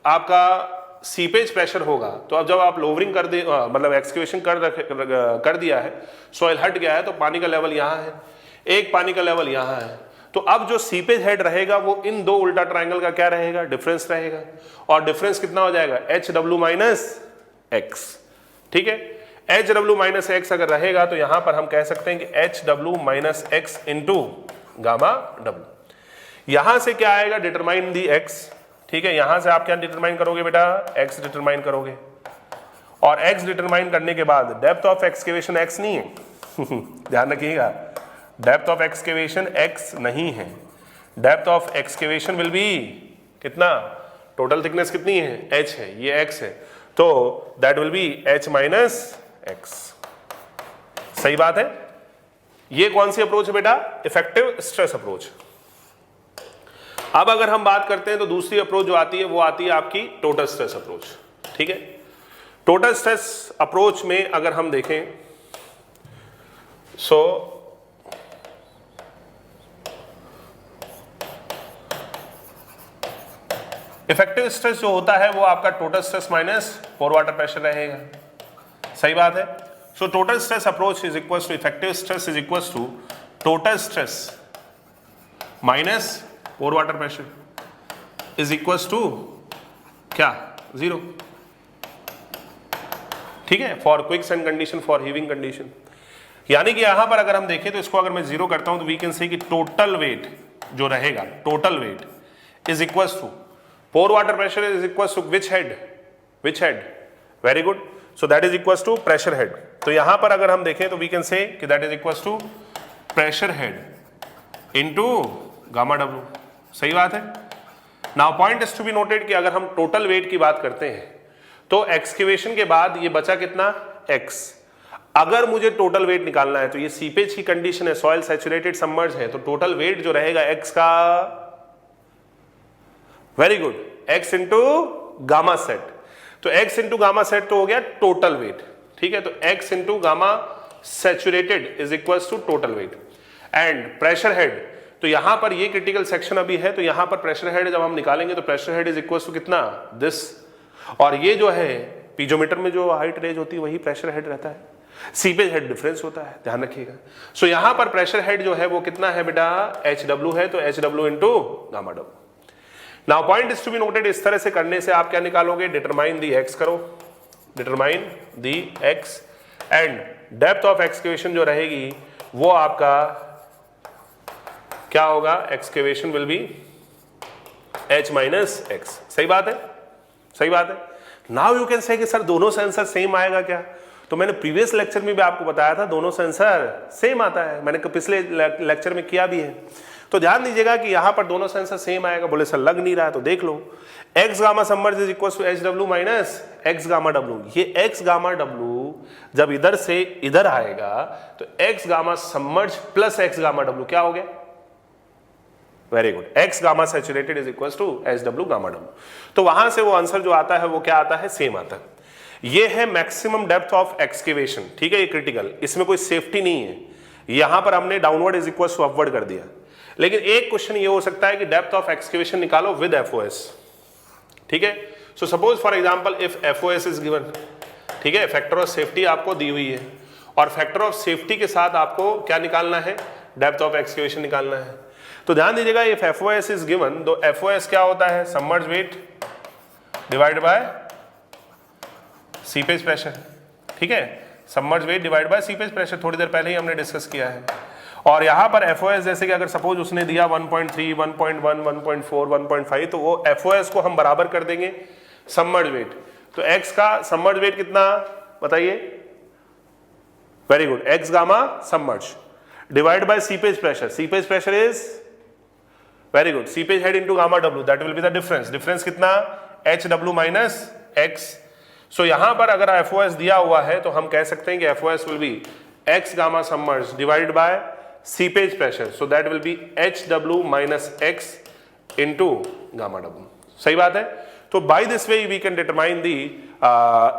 आपका सीपेज प्रेशर होगा, तो अब जब आप लोवरिंग कर दे, मतलब एक्सकेवेशन कर दिया है, सॉइल हट गया है, तो पानी का लेवल यहाँ है, एक पानी का लेवल यहाँ है, तो अब जो सीपेज हेड रहेगा वो इन दो उल्टा ट्रायंगल का क्या रहेगा, डिफरेंस रहेगा। और डिफरेंस कितना हो जाएगा, एच डब्ल्यू माइनस एक्स। ठीक है, एच डब्ल्यू माइनस एक्स अगर रहेगा तो यहां पर हम कह सकते हैं कि H W minus x into gamma W. यहां से क्या आएगा, डिटरमाइन दी एक्स। ठीक है, यहां से आप क्या डिटरमाइन करोगे बेटा, एक्स डिटरमाइन करोगे, और एक्स डिटरमाइन करने के बाद डेप्थ ऑफ एक्सकेवेशन एक्स नहीं है ध्यान रखिएगा, डेप्थ ऑफ एक्सकेवेशन एक्स नहीं है, depth of excavation will B कितना, टोटल थिकनेस कितनी है, एच है, ये एक्स है, तो that will B H minus x. सही बात है। ये कौन सी अप्रोच है बेटा, इफेक्टिव स्ट्रेस अप्रोच। अब अगर हम बात करते हैं तो दूसरी अप्रोच जो आती है वो आती है आपकी टोटल स्ट्रेस अप्रोच। ठीक है, टोटल स्ट्रेस अप्रोच में अगर हम देखें, सो इफेक्टिव स्ट्रेस जो होता है वो आपका total stress minus pore water pressure रहेगा। सही बात है। So total stress approach is equal to effective stress is equal to total stress minus pore water pressure is equal to क्या, जीरो। ठीक है, for quicksand condition, for heaving condition. यानी कि यहां पर अगर हम देखें तो इसको अगर मैं 0 करता हूं तो वी कैन से कि टोटल वेट जो रहेगा, total weight is equal to pore water pressure is equal to which head, which head, very good, so that is equal to pressure head. तो यहां पर अगर हम देखें तो वी कैन से कि that is equal to pressure head into gamma W. सही बात है। Now point is to be noted कि अगर हम टोटल वेट की बात करते हैं तो एक्सकेवेशन के बाद ये बचा कितना, x। अगर मुझे टोटल वेट निकालना है तो ये सीपेज की कंडीशन है, सॉइल सैचुरेटेड सबमर्ज है, तो टोटल वेट जो रहेगा x का, very good, x into gamma sat. तो x इंटू गामा सेट तो हो गया टोटल वेट, ठीक है। तो x into gamma saturated is equal to total weight. And pressure head, तो यहां पर ये क्रिटिकल सेक्शन अभी है, तो यहां पर प्रेशर हेड जब हम निकालेंगे तो pressure head is equal to कितना, दिस, और ये जो है पीजोमीटर में जो हाइट रेंज होती है वही प्रेशर हेड रहता है, सीपेज हेड डिफरेंस होता है, ध्यान रखिएगा। सो यहां पर प्रेशर हेड जो है वो कितना है बेटा, HW है, तो HW into gamma W. Now point is to be noted, इस तरह से करने से आप क्या निकालोगे, डिटरमाइन दी एक्स करो, determine the x, and depth of excavation जो रहेगी वो आपका क्या होगा, excavation will be h minus x. सही बात है, सही बात है। नाउ यू कैन से कि सर दोनों से आंसर सेम आएगा क्या, तो मैंने प्रीवियस लेक्चर में भी आपको बताया था दोनों से आंसर सेम आता है, मैंने पिछले लेक्चर में किया भी है। तो ध्यान दीजिएगा कि यहां पर दोनों से आंसर सेम आएगा। बोले सर लग नहीं रहा है, तो देख लो, X gamma submerge is equal to HW minus X gamma W. ये एक्स गामा डब्ल्यू जब इधर से इधर आएगा तो x gamma submerge plus X gamma W क्या हो गया, very good, X gamma saturated is equal to HW gamma W. तो वहां से वो आंसर जो आता है वो क्या आता है, सेम आता है। ये है मैक्सिमम डेप्थ ऑफ एक्सकेवेशन, ठीक है, ये क्रिटिकल, इसमें कोई सेफ्टी नहीं है। यहां पर हमने downward is equal to upward कर दिया। लेकिन एक क्वेश्चन ये हो सकता है कि डेप्थ ऑफ एक्सकेवेशन निकालो विद FOS, ठीक है। So suppose for example if FOS is given, ठीक है, फैक्टर ऑफ सेफ्टी आपको दी हुई है, और फैक्टर ऑफ सेफ्टी के साथ आपको क्या निकालना है, डेप्थ ऑफ एक्सकेवेशन निकालना है। तो ध्यान दीजिएगा, इफ FOS इज गिवन, तो FOS क्या होता है, submerge weight divide by seepage pressure, ठीक है, submerge weight divide by seepage pressure, थोड़ी देर पहले ही हमने डिस्कस किया है। और यहां पर FOS जैसे कि अगर सपोज उसने दिया 1.3, 1.1, 1.4, 1.5, तो वो FOS को हम बराबर कर देंगे सबमर्ज वेट। तो x का सबमर्ज वेट कितना बताइए, very good, X gamma submerge divide by seepage pressure, seepage pressure is very good, seepage head into gamma W, that will be the difference, difference कितना, HW माइनस एक्स। सो यहां पर अगर FOS दिया हुआ है तो हम कह सकते हैं कि FOS will be X gamma submerge divide by seepage pressure, so that will be HW minus X into gamma W. सही बात है। तो by this way we can determine the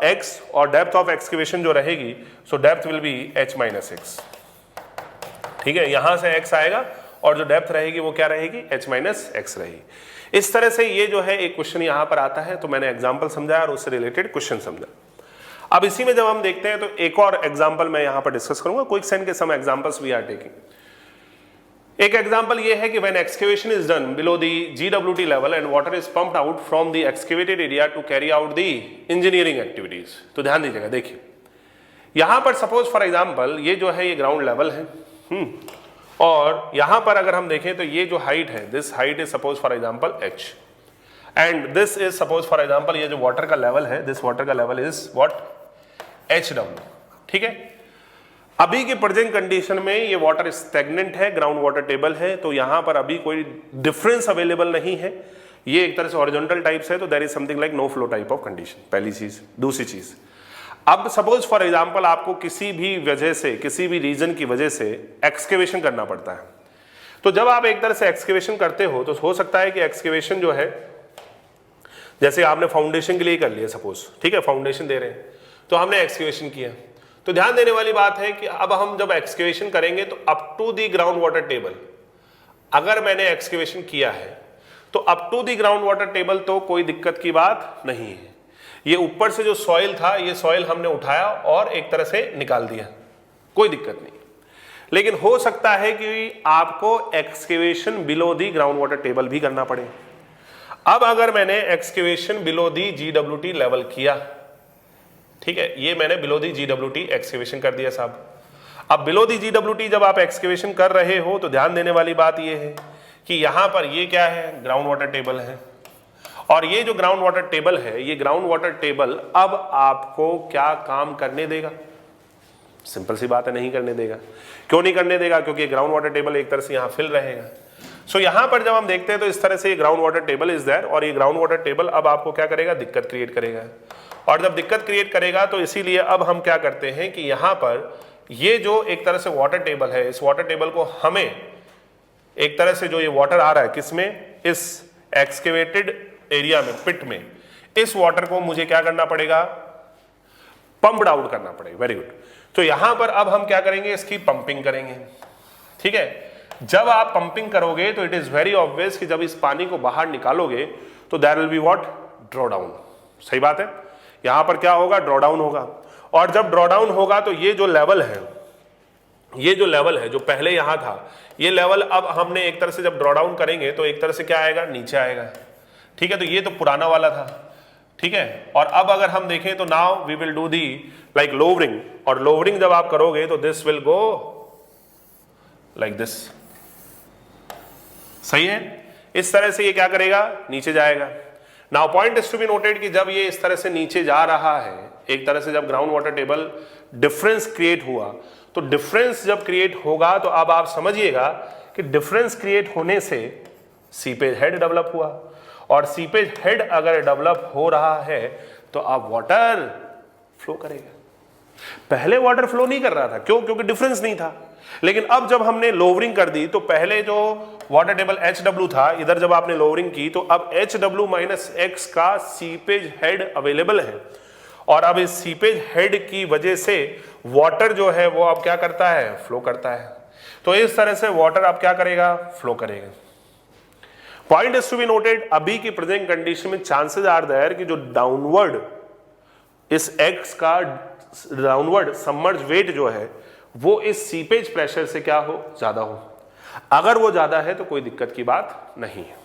X, और डेप्थ ऑफ एक्सकेवेशन जो रहेगी, so depth will be h minus x, ठीक है, यहां से x आएगा और जो डेप्थ रहेगी वो क्या रहेगी, h माइनस एक्स रहेगी। इस तरह से ये जो है एक क्वेश्चन यहां पर आता है, तो मैंने एग्जांपल समझाया और उससे रिलेटेड क्वेश्चन समझा। अब इसी में जब हम देखते हैं तो एक और एग्जांपल मैं यहां पर डिस्कस करूंगा, क्विक सेंड के some examples we are taking. एक एग्जांपल ये है कि when excavation is done below the GWT level and water is pumped out from the excavated area to carry out the engineering activities. तो ध्यान दीजिएगा, देखिए यहां पर सपोज फॉर एग्जांपल ये जो है ये ग्राउंड लेवल है, और यहां पर अगर हम देखें तो ये जो हाइट है, this height is suppose for example h, and this is suppose for example ये जो वाटर का लेवल है, दिस वाटर का लेवल इज व्हाट, HW, ठीक है। अभी की प्रेजेंट कंडीशन में ये वाटर स्टैग्नेंट है, ग्राउंड वाटर टेबल है, तो यहां पर अभी कोई डिफरेंस अवेलेबल नहीं है, ये एक तरह से हॉरिजॉन्टल टाइप्स है, तो there is something like no flow type of condition, पहली चीज। दूसरी चीज, अब सपोज फॉर एग्जांपल आपको किसी भी वजह से, किसी भी रीजन की वजह से एक्सकेवेशन करना पड़ता है, तो जब आप एक तरह से एक्सकेवेशन करते हो तो हो सकता है कि एक्सकेवेशन जो है, जैसे आपने फाउंडेशन के लिए कर लिया सपोज, ठीक है, फाउंडेशन दे रहे हैं तो हमने एक्सकेवेशन किया, तो ध्यान देने वाली बात है कि अब हम जब एक्सकेवेशन करेंगे तो up to the ground water table, अगर मैंने एक्सकेवेशन किया है तो up to the ground water table तो कोई दिक्कत की बात नहीं है। ये ऊपर से जो सॉइल था, ये सॉइल हमने उठाया और एक तरह से निकाल दिया, कोई दिक्कत नहीं। लेकिन हो सकता है कि आपको excavation below the ground water table भी करना पड़े। अब अगर मैंने excavation below the GWT level किया, ठीक है, ये मैंने बिलो दी GWT एक्सकेवेशन कर दिया साहब। अब बिलो दी GWT जब आप एक्सकेवेशन कर रहे हो तो ध्यान देने वाली बात ये है कि यहां पर ये क्या है, ग्राउंड वाटर टेबल है, और ये जो ग्राउंड वाटर टेबल है, ये ग्राउंड वाटर टेबल अब आपको क्या काम करने देगा? सिंपल सी बात है, नहीं करने देगा। क्यों नहीं करने देगा? क्योंकि ग्राउंड वाटर टेबल एक तरह से यहां फिल रहेगा। सो यहां पर जब हम देखते हैं तो इस तरह से ये ground water table is there, और ये ग्राउंड वाटर टेबल अब आपको क्या करेगा, दिक्कत क्रिएट करेगा। और जब दिक्कत क्रिएट करेगा तो इसीलिए अब हम क्या करते हैं कि यहां पर ये जो एक तरह से वाटर टेबल है, इस वाटर टेबल को हमें एक तरह से जो ये वाटर आ रहा है किसमें, इस एक्सकेवेटेड एरिया में, पिट में, इस वाटर को मुझे क्या करना पड़ेगा, पंप्ड आउट करना पड़ेगा। Very good. तो यहां पर अब हम क्या करेंगे, इसकी पंपिंग करेंगे। ठीक है, जब आप पंपिंग करोगे तो इट इज वेरी ऑब्वियस कि जब इस पानी को बाहर निकालोगे तो there will be what, draw down. सही बात है, यहां पर क्या होगा, ड्रॉ डाउन होगा। और जब ड्रॉ डाउन होगा तो ये जो लेवल है, ये जो लेवल है जो पहले यहां था, ये लेवल अब हमने एक तरह से जब ड्रॉ डाउन करेंगे तो एक तरह से क्या आएगा, नीचे आएगा। ठीक है, तो ये तो पुराना वाला था। ठीक है, और अब अगर हम देखें तो now we will do the like lowering, और लोवरिंग जब आप करोगे तो this will go like this. सही है, इस तरह से ये क्या करेगा, नीचे जाएगा। Now point is to be noted कि जब ये इस तरह से नीचे जा रहा है, एक तरह से जब ground water table difference create हुआ, तो डिफरेंस जब क्रिएट होगा तो अब आप समझिएगा कि डिफरेंस क्रिएट होने से सीपेज हेड डेवलप हुआ, और सीपेज हेड अगर डेवलप हो रहा है तो अब वाटर फ्लो करेगा। पहले वाटर फ्लो नहीं कर रहा था, क्यों? क्योंकि डिफरेंस नहीं था। लेकिन अब जब हमने लोवरिंग कर दी तो पहले जो वाटर टेबल HW था, इधर जब आपने लोवरिंग की तो अब HW माइनस X का सीपेज हेड अवेलेबल है, और अब इस सीपेज हेड की वजह से वाटर जो है वो अब क्या करता है, फ्लो करता है। तो इस तरह से वाटर अब क्या करेगा, फ्लो करेगा। Point is to be noted, अभी की प्रेजेंट कंडीशन में चांसेस आर देयर कि जो डाउनवर्ड इस X का डाउनवर्ड सबमर्ज वेट जो है वो इस सीपेज प्रेशर से क्या हो, ज्यादा हो। अगर वो ज्यादा है तो कोई दिक्कत की बात नहीं है।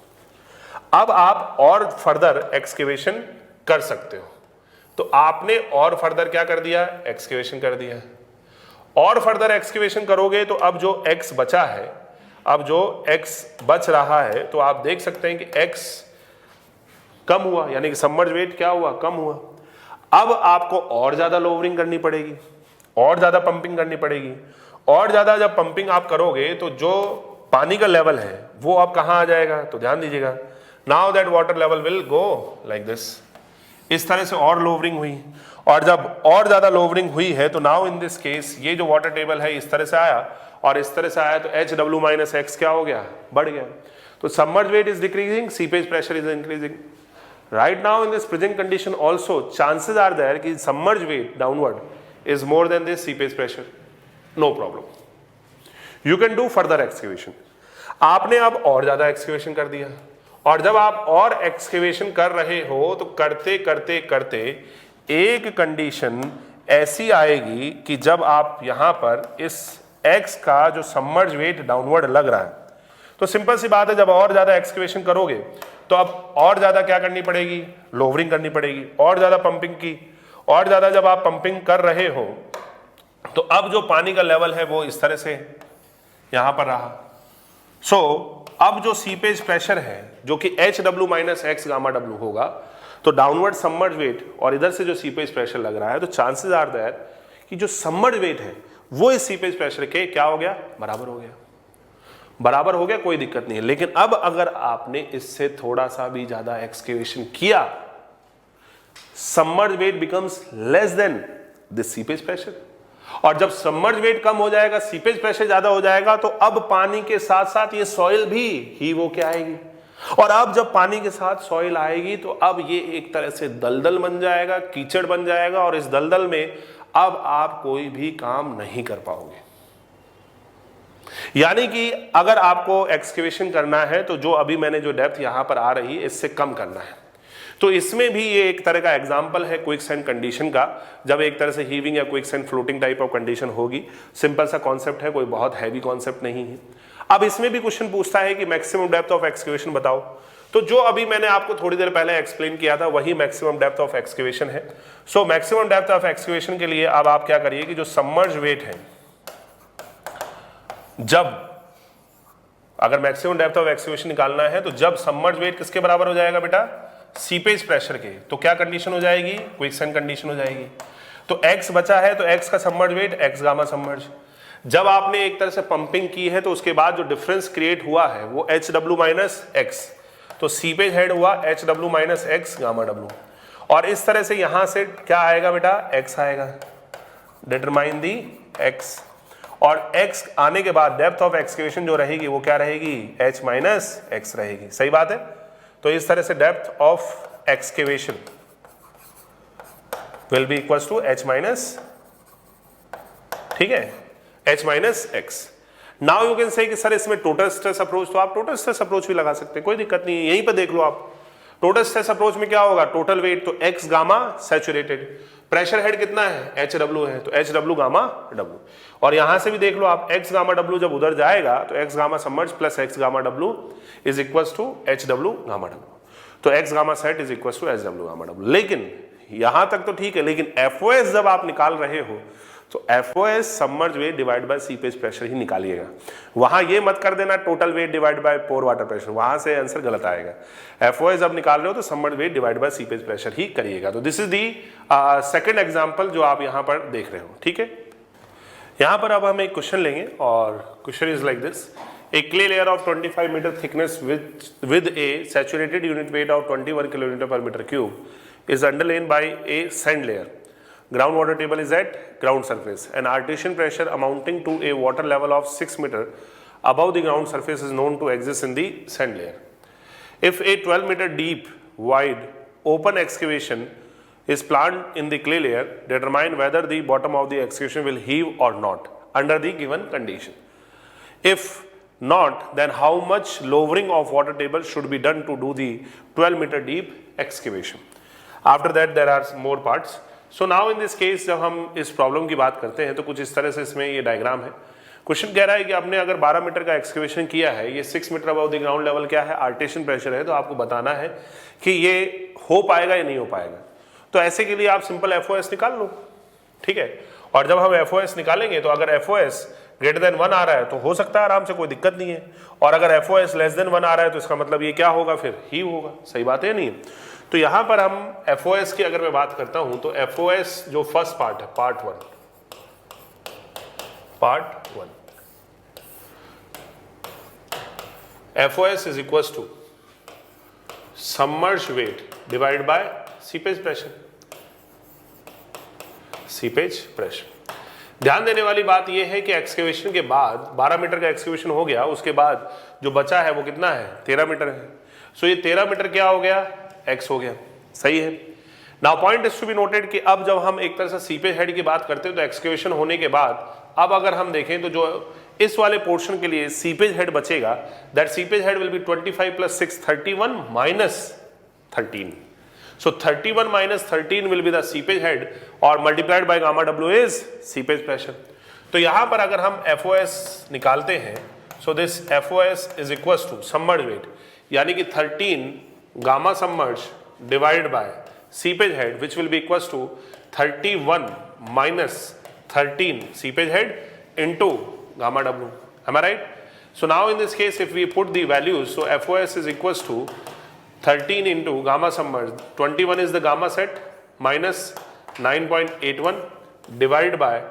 अब आप और फर्दर एक्सकेवेशन कर सकते हो। तो आपने और फर्दर क्या कर दिया, एक्सकेवेशन कर दिया। और फर्दर एक्सकेवेशन करोगे तो अब जो X बचा है, अब जो X बच रहा है, तो आप देख सकते हैं कि X कम हुआ, यानी कि सबमर्ज वेट क्या हुआ, कम हुआ। अब आपको और ज्यादा लोवरिंग करनी पड़ेगी, और ज्यादा पंपिंग करनी पड़ेगी, और ज्यादा जब पंपिंग आप करोगे तो जो पानी का लेवल है वो अब कहां आ जाएगा, तो ध्यान दीजिएगा, now that water level will go like this. इस तरह से और लोवरिंग हुई, और जब और ज्यादा लोवरिंग हुई है तो नाउ इन दिस केस ये जो वाटर टेबल है इस तरह से आया, और इस तरह से आया तो HW माइनस X क्या हो गया, बढ़ गया। तो submerge weight is decreasing, seepage pressure is increasing. Right now in this present condition also chances are there कि submerged weight downward is more than this seepage pressure. No problem. You can do further excavation. आपने अब और ज्यादा excavation कर दिया, और जब आप और excavation कर रहे हो तो करते करते करते एक कंडीशन ऐसी आएगी कि जब आप यहां पर इस X का जो submerged weight downward लग रहा है, तो सिंपल सी बात है, जब और ज्यादा एक्सकेवेशन करोगे तो अब और ज्यादा क्या करनी पड़ेगी, लोवरिंग करनी पड़ेगी, और ज्यादा पंपिंग की, और ज्यादा जब आप पंपिंग कर रहे हो तो अब जो पानी का लेवल है वो इस तरह से यहां पर रहा। सो अब जो सीपेज प्रेशर है जो कि HW minus X gamma W होगा, तो डाउनवर्ड सबमर्ज वेट और इधर से जो सीपेज प्रेशर लग रहा है, तो चांसेस आर देयर कि जो सबमर्ज वेट है वो इस सीपेज प्रेशर के क्या हो गया, बराबर हो गया। बराबर हो गया, कोई दिक्कत नहीं है। लेकिन अब अगर आपने इससे थोड़ा सा भी ज्यादा एक्सकेवेशन किया, submerge weight becomes less than this seepage pressure, और जब सबमर्ज वेट कम हो जाएगा, सीपेज प्रेशर ज्यादा हो जाएगा, तो अब पानी के साथ साथ ये सॉइल भी ही वो क्या आएगी, और अब जब पानी के साथ सॉइल आएगी तो अब ये एक तरह से दलदल बन जाएगा, कीचड़ बन जाएगा, और इस दलदल में अब आप कोई भी काम नहीं कर पाओगे। यानी कि अगर आपको एक्सकेवेशन करना है तो जो अभी मैंने जो डेप्थ यहां पर आ रही है इससे कम करना है। तो इसमें भी ये एक तरह का एग्जांपल है क्विकसैंड कंडीशन का, जब एक तरह से हीविंग या quicksand floating type of condition होगी। सिंपल सा कॉन्सेप्ट है, कोई बहुत हैवी कॉन्सेप्ट नहीं है। अब इसमें भी क्वेश्चन पूछता है कि मैक्सिमम डेप्थ ऑफ एक्सकेवेशन बताओ, तो जो अभी मैंने आपको थोड़ी देर पहले एक्सप्लेन किया था वही मैक्सिमम डेप्थ ऑफ एक्सकेवेशन है। So maximum depth of excavation के लिए अब आप क्या करिए कि जो सबमर्ज वेट है जब अगर मैक्सिमम डेप्थ ऑफ एक्सकेवेशन निकालना है तो जब सबमर्ज वेट किसके बराबर हो जाएगा बेटा, सीपेज प्रेशर के, तो क्या कंडीशन हो जाएगी, क्विकसेंट कंडीशन हो जाएगी। तो x बचा है तो x का submerge weight x gamma submerge. जब आपने एक तरह से पंपिंग की है तो उसके बाद जो डिफरेंस क्रिएट हुआ है वो HW माइनस एक्स, तो सीपेज हेड हुआ HW minus X gamma W। और इस तरह से यहां से क्या आएगा बेटा, x आएगा, डिटरमाइन दी x, और x आने के बाद डेप्थ ऑफ एक्सकेवेशन जो रहेगी वो क्या रहेगी, h माइनस एक्स रहेगी। सही बात है। तो इस तरह से depth of excavation will be equals to h minus, ठीक है, h minus x. Now you can say कि सर इसमें टोटल स्ट्रेस अप्रोच, तो आप टोटल स्ट्रेस अप्रोच भी लगा सकते हैं, कोई दिक्कत नहीं है, यहीं पर देख लो आप। टोटल स्ट्रेस अप्रोच में क्या होगा, टोटल वेट तो x gamma saturated, pressure head कितना है HW है तो HW गामा W, और यहां से भी देख लो आप x गामा W जब उधर जाएगा तो x gamma submerge plus x gamma W is equals to HW gamma W, तो x gamma sat is equals to HW gamma W। लेकिन यहां तक तो ठीक है, लेकिन FOS जब आप निकाल रहे हो तो FOS submerge weight divide by seepage pressure ही निकालिएगा। वहां ये मत कर देना total weight divide by pore water pressure, वहां से आंसर गलत आएगा। FOS जब निकाल रहे हो तो submerge weight divide by seepage pressure ही करिएगा। तो this is the second example जो आप यहां पर देख रहे हो, ठीक है। यहां पर अब हम एक क्वेश्चन लेंगे और question is like this, a clay layer of 25 metre thickness with a saturated unit weight of 21 kilometre per metre cube is underlain by a sand layer. Groundwater table is at ground surface. An artesian pressure amounting to a water level of 6 meter above the ground surface is known to exist in the sand layer. If a 12 meter deep, wide, open excavation is planned in the clay layer, determine whether the bottom of the excavation will heave or not under the given condition. If not, then how much lowering of water table should be done to do the 12 meter deep excavation. After that there are more parts. So now in this case जब हम इस problem की बात करते हैं तो कुछ इस तरह से इसमें ये डायग्राम है। क्वेश्चन कह रहा है कि आपने अगर 12 मीटर का एक्सकेवेशन किया है, ये 6 metre above the ground level क्या है, आर्टेशियन प्रेशर है, तो आपको बताना है कि ये हो पाएगा या नहीं हो पाएगा। तो ऐसे के लिए आप सिंपल FOS निकाल लो, ठीक है। और जब हम FOS निकालेंगे तो अगर FOS ग्रेटर देन 1 आ रहा है तो हो सकता है आराम से, कोई दिक्कत नहीं है, और अगर FOS लेस देन 1 आ रहा है तो इसका मतलब ये क्या होगा, फिर ही होगा। सही बात है नहीं। तो यहां पर हम FOS की अगर मैं बात करता हूं तो FOS जो फर्स्ट पार्ट है, part one, FOS is equals to submerge weight divide by seepage pressure, seepage pressure. ध्यान देने वाली बात यह है कि एक्सकेवेशन के बाद 12 मीटर का एक्सकेवेशन हो गया, उसके बाद जो बचा है वो कितना है, 13 मीटर है। सो ये 13 मीटर क्या हो गया, x हो गया। सही है। Now point is to be noted कि अब जब हम एक तरह से सीपेज हेड की बात करते हैं तो एक्सकेवेशन होने के बाद अब अगर हम देखें तो जो इस वाले पोर्शन के लिए सीपेज हेड बचेगा, that seepage head will be 25 plus 6 31 minus 13। So 31 minus 13 will be the seepage head और multiplied by gamma W is seepage pressure. तो यहां पर अगर हम FOS निकालते हैं, so this FOS is equals to submerge weight, यानी कि 13 gamma submerge divide by seepage head which will be equals to 31 minus 13 seepage head into gamma W. Am I right? So now in this case if we put the values, so FOS is equals to 13 into gamma submerged, 21 is the gamma set minus 9.81 divided by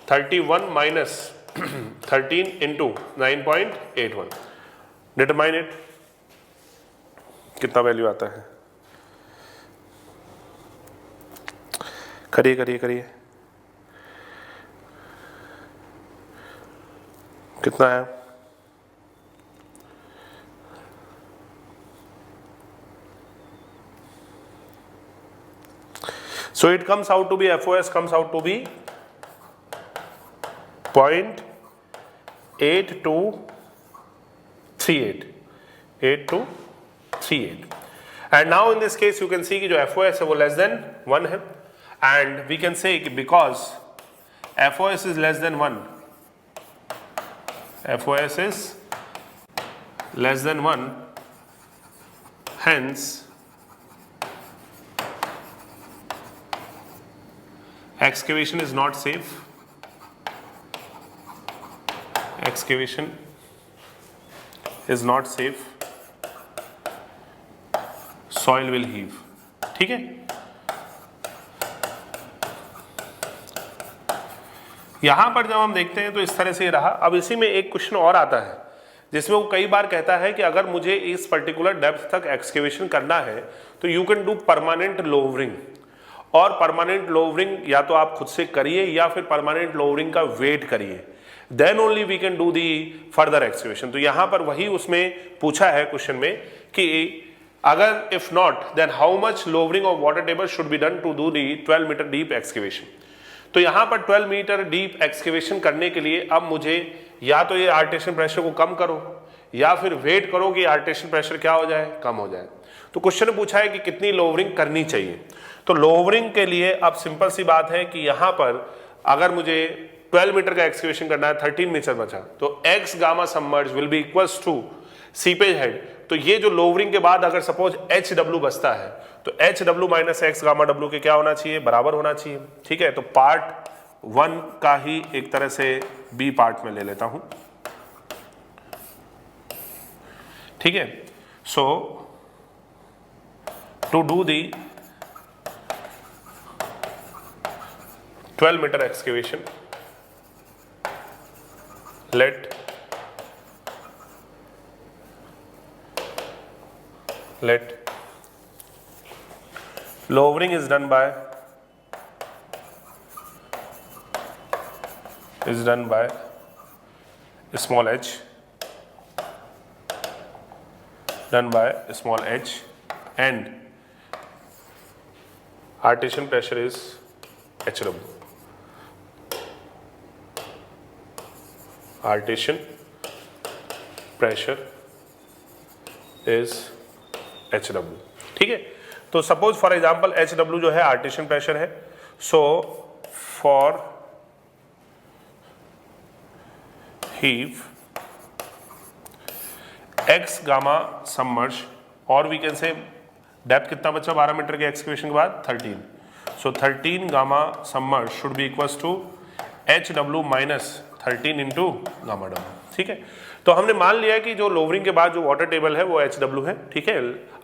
31 minus 13 into 9.81. Determine it. कितना value आता है, करिए करिए करिए, कितना है, so it comes out to be FOS comes out to be 0.8238 and now in this case you can see कि जो FOS है वो less than 1 है and we can say कि because FOS is less than 1, FOS is less than 1, hence excavation is not safe, excavation is not safe, soil will heave। ठीक है, यहां पर जब हम देखते हैं तो इस तरह से रहा। अब इसी में एक क्वेश्चन और आता है जिसमें वो कई बार कहता है कि अगर मुझे इस पर्टिकुलर डेप्थ तक एक्सकेवेशन करना है तो you can do permanent lowering, और परमानेंट लोवरिंग या तो आप खुद से करिए या फिर परमानेंट लोवरिंग का वेट करिए, then only we can do the further excavation. तो यहां पर वही उसमें पूछा है क्वेश्चन में कि अगर if not then how much lowering of water table should be done to do the 12 metre deep excavation. तो यहां पर 12 मीटर डीप एक्सकेवेशन करने के लिए अब मुझे या तो ये आर्टेशन प्रेशर को कम करो या फिर वेट करो कि आर्टेशन प्रेशर क्या हो जाए, कम हो जाए। तो क्वेश्चन ने पूछा है कि कितनी लोवरिंग करनी चाहिए। तो लोवरिंग के लिए अब सिंपल सी बात है कि यहां पर अगर मुझे 12 मीटर का एक्सकेवेशन करना है, 13 मीटर बचा, तो x gamma submerge will be equals to seepage head. तो ये जो लोवरिंग के बाद अगर सपोज एच डब्ल्यू बचता है तो H W minus X gamma W के क्या होना चाहिए, बराबर होना चाहिए। ठीक है, तो पार्ट 1 का ही एक तरह से बी पार्ट में ले लेता हूं। ठीक है, so to do the 12 metre excavation, let lowering is done by small h, and artesian pressure is HW. Artesian pressure is HW। ठीक है, तो सपोज फॉर एग्जांपल HW जो है आर्टेशन प्रेशर है। So for heave x gamma submerge, और we can say depth कितना बचा 12 metre के एक्सकेवेशन के बाद 13। So 13 gamma submerge should be equals to HW minus 13 into gamma W. ठीक है, तो हमने मान लिया कि जो लोवरिंग के बाद जो वाटर टेबल है वो HW है। ठीक है,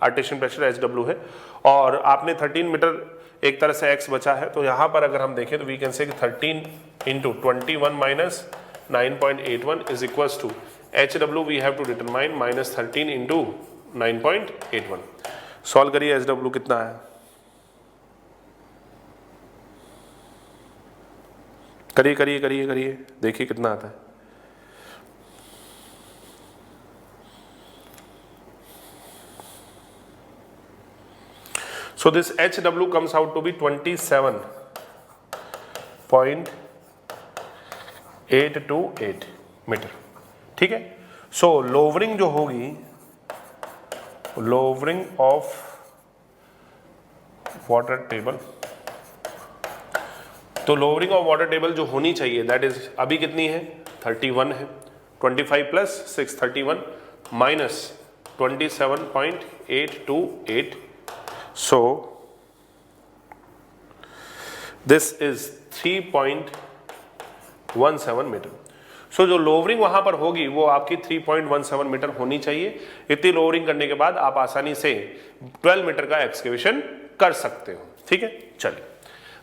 आर्टेशन प्रेशर HW है, और आपने 13 मीटर एक तरह से x बचा है। तो यहाँ पर अगर हम देखें तो we can say 13 into 21 minus 9.81 is equals to HW we have to determine minus 13 into 9.81। Solve करिए, HW कितना है, करिए करिए करिए करिए, देखिए कितना आता है। So this HW comes out to be 27.828 metre. ठीक है, सो लोवरिंग जो होगी, लोवरिंग ऑफ वाटर टेबल, तो लोवरिंग ऑफ वाटर टेबल जो होनी चाहिए दैट इज अभी कितनी है 31 है, 25 plus 6 31 minus 27.828। So this is 3.17 metre. So जो लोवरिंग वहां पर होगी वो आपकी 3.17 मीटर होनी चाहिए। इतनी लोवरिंग करने के बाद आप आसानी से 12 मीटर का एक्सकेवेशन कर सकते हो। ठीक है, चलिए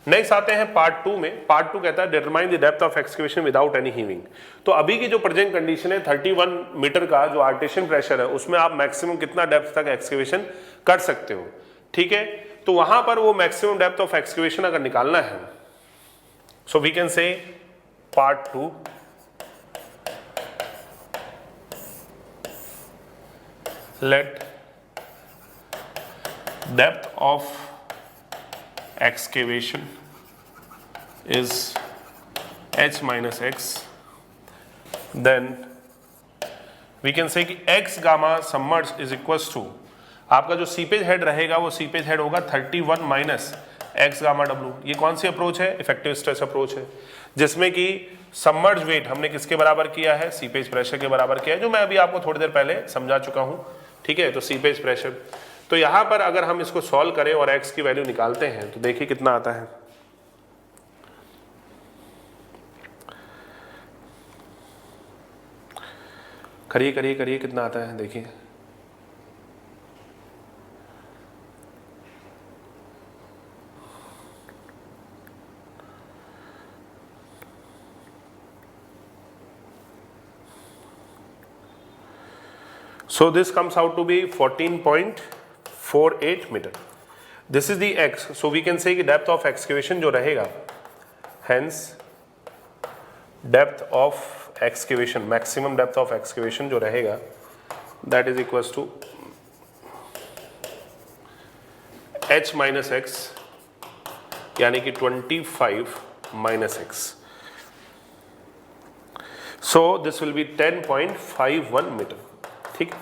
नेक्स्ट आते हैं पार्ट 2 में। पार्ट 2 कहता है determine the depth of excavation without any heaving. तो अभी की जो प्रेजेंट कंडीशन है 31 मीटर का जो आर्टेशियन प्रेशर है उसमें आप मैक्सिमम कितना डेप्थ तक एक्सकेवेशन कर सकते हो। ठीक है, तो वहां पर वो मैक्सिमम डेप्थ ऑफ एक्सकेवेशन अगर निकालना है, so we can say part 2 let depth of excavation is h minus x, then we can say कि x gamma submerged is equals to आपका जो सीपेज हेड रहेगा वो सीपेज हेड होगा 31 minus X gamma W. ये कौन सी approach है, effective stress approach है, जिसमें कि सबमर्ज वेट हमने किसके बराबर किया है, सीपेज प्रेशर के बराबर किया है, जो मैं अभी आपको थोड़ी देर पहले समझा चुका हूं। ठीक है, तो सीपेज प्रेशर, तो यहां पर अगर हम इसको सॉल्व करें और x की वैल्यू निकालते हैं तो देखिए कितना आता है। करिए करिए करिए, कितना आता है देखिए। So this comes out to be 14.48 meter. This is the x. So we can say कि depth of excavation जो रहेगा, hence depth of excavation, maximum depth of excavation जो रहेगा, that is equals to h minus x, यानी कि 25 minus x. So this will be 10.51 meter. ठीक,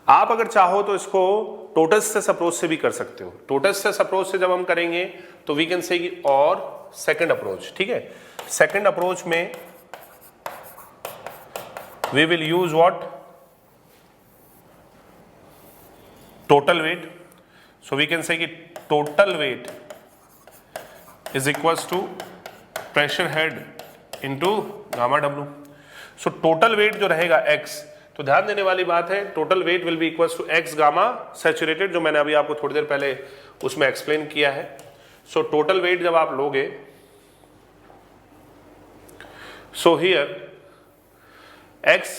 आप अगर चाहो तो इसको टोटस अप्रोच से भी कर सकते हो। टोटस अप्रोच से जब हम करेंगे तो वी कैन से कि और सेकंड अप्रोच, ठीक है। सेकंड अप्रोच में we will use what, total weight. So we can say कि total weight is equals to pressure head into gamma W. So total weight जो रहेगा x, तो ध्यान देने वाली बात है, total weight will be equals to x gamma saturated, जो मैंने अभी आपको थोड़ी देर पहले उसमें एक्सप्लेन किया है। सो टोटल वेट जब आप लोगे, so here x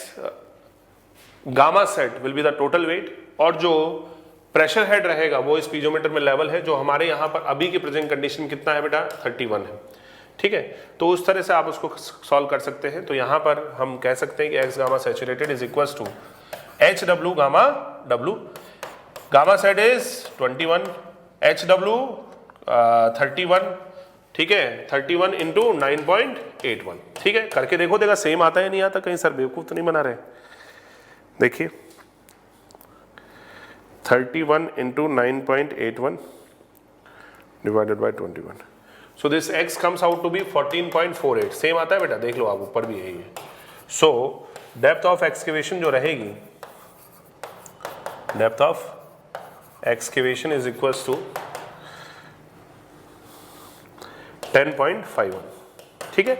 gamma set will be the total weight, और जो प्रेशर हेड रहेगा वो इस पीजोमीटर में लेवल है, जो हमारे यहाँ पर अभी की प्रेजेंट कंडीशन कितना है बेटा, 31 है। ठीक है, तो उस तरह से आप उसको सॉल्व कर सकते हैं। तो यहाँ पर हम कह सकते हैं कि x gamma saturated is equals to H W gamma W. Gamma sat is 21, H W 31, ठीक है, 31 इंटू 9.81। ठीक है, करके देखो, देखा सेम आता है नहीं आता, कहीं सर बेवकूफ़ तो नहीं बना रहे। देखिए 31 into 9.81 divided by 21, so this x comes out to be 14.48। Same आता है बेटा, देख लो आप, ऊपर भी है ये। सो डेप्थ ऑफ एक्सकेवेशन जो रहेगी, depth of excavation is equals to 10.51। ठीक है,